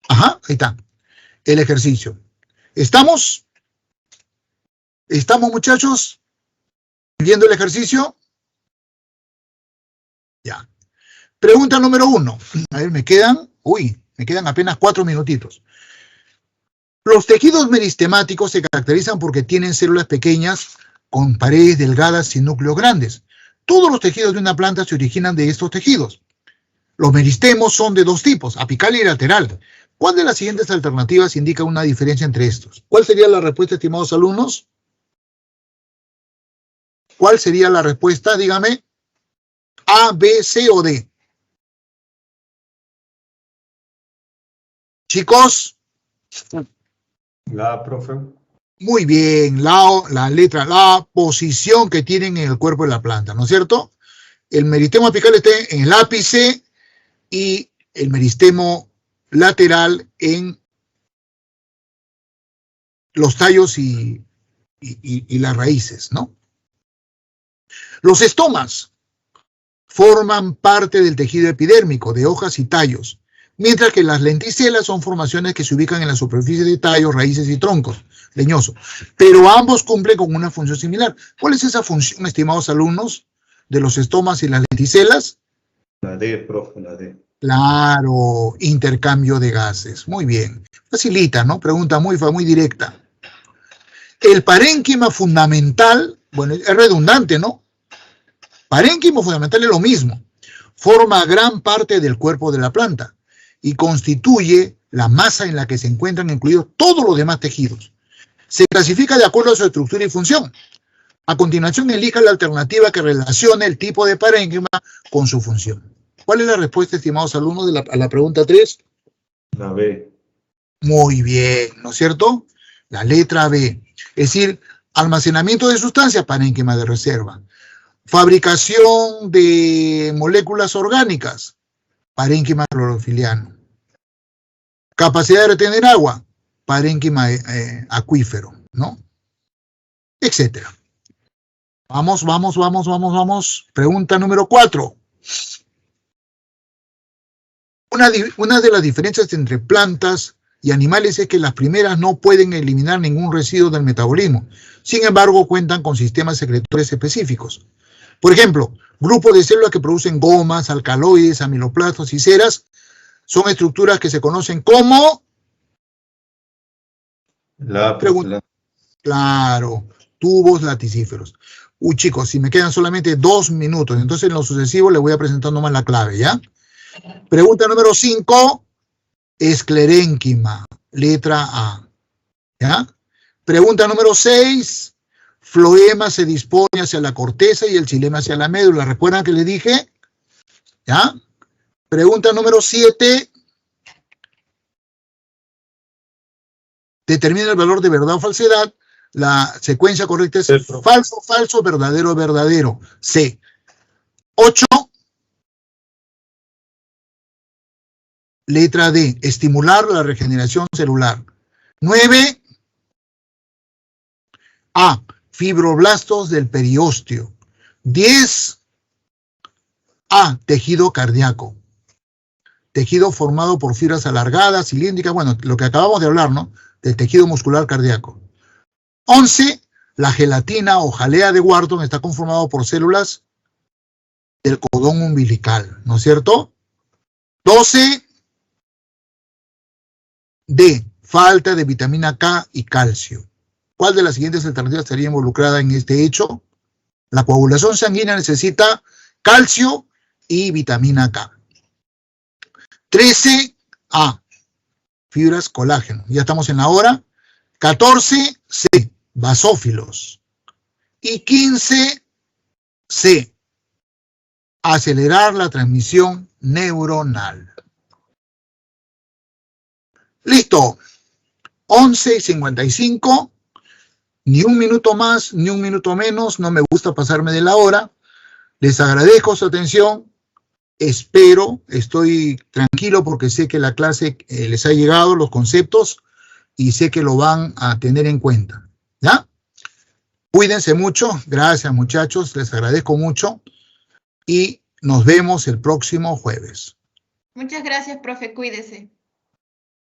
Ajá, ahí está. El ejercicio. ¿Estamos? ¿Estamos, muchachos? ¿Viendo el ejercicio? Ya. Pregunta número 1. A ver, me quedan apenas 4 minutitos. Los tejidos meristemáticos se caracterizan porque tienen células pequeñas con paredes delgadas y núcleos grandes. Todos los tejidos de una planta se originan de estos tejidos. Los meristemos son de 2 tipos, apical y lateral. ¿Cuál de las siguientes alternativas indica una diferencia entre estos? ¿Cuál sería la respuesta, estimados alumnos? ¿Cuál sería la respuesta? Dígame. A, B, C o D. Chicos. La A, profe. Muy bien, la letra, la posición que tienen en el cuerpo de la planta, ¿no es cierto? El meristemo apical está en el ápice y el meristemo lateral en los tallos y las raíces, ¿no? Los estomas forman parte del tejido epidérmico de hojas y tallos, mientras que las lenticelas son formaciones que se ubican en la superficie de tallos, raíces y troncos leñosos, pero ambos cumplen con una función similar. ¿Cuál es esa función, estimados alumnos, de los estomas y las lenticelas? La D, profe, la D. Claro, intercambio de gases. Muy bien. Facilita, ¿no? Pregunta muy directa. El parénquima fundamental, bueno, es redundante, ¿no? Parénquima fundamental es lo mismo. Forma gran parte del cuerpo de la planta y constituye la masa en la que se encuentran incluidos todos los demás tejidos. Se clasifica de acuerdo a su estructura y función. A continuación, elija la alternativa que relacione el tipo de parénquima con su función. ¿Cuál es la respuesta, estimados alumnos, a la pregunta 3? La B. Muy bien, ¿no es cierto? La letra B. Es decir, almacenamiento de sustancias, parénquima de reserva. Fabricación de moléculas orgánicas, parénquima clorofiliano. Capacidad de retener agua, parénquima acuífero, ¿no? Etcétera. Vamos. Pregunta número 4. Una de las diferencias entre plantas y animales es que las primeras no pueden eliminar ningún residuo del metabolismo. Sin embargo, cuentan con sistemas secretores específicos. Por ejemplo, grupos de células que producen gomas, alcaloides, amiloplastos y ceras son estructuras que se conocen como... Claro, tubos laticíferos. Uy, chicos, si me quedan solamente 2 minutos, entonces en lo sucesivo les voy a presentar nomás la clave, ¿ya? Pregunta número 5, esclerénquima, letra A, ¿ya? Pregunta número 6, floema se dispone hacia la corteza y el xilema hacia la médula. ¿Recuerdan que les dije? ¿Ya? Pregunta número 7, determina el valor de verdad o falsedad. La secuencia correcta es falso, falso, verdadero, verdadero. C. 8. Letra D. Estimular la regeneración celular. 9. A. Fibroblastos del periósteo. 10. A. Tejido cardíaco. Tejido formado por fibras alargadas, cilíndricas. Bueno, lo que acabamos de hablar, ¿no? Del tejido muscular cardíaco. 11, la gelatina o jalea de Wharton está conformado por células del cordón umbilical, ¿no es cierto? 12, D, falta de vitamina K y calcio. ¿Cuál de las siguientes alternativas estaría involucrada en este hecho? La coagulación sanguínea necesita calcio y vitamina K. 13, A, fibras colágeno. Ya estamos en la hora. 14, C, basófilos. Y 15, C, acelerar la transmisión neuronal. Listo. 11:55. Ni un minuto más, ni un minuto menos. No me gusta pasarme de la hora. Les agradezco su atención. Espero, estoy tranquilo porque sé que la clase les ha llegado, los conceptos, y sé que lo van a tener en cuenta. ¿Ya? Cuídense mucho. Gracias, muchachos. Les agradezco mucho. Y nos vemos el próximo jueves. Muchas gracias, profe. Cuídese.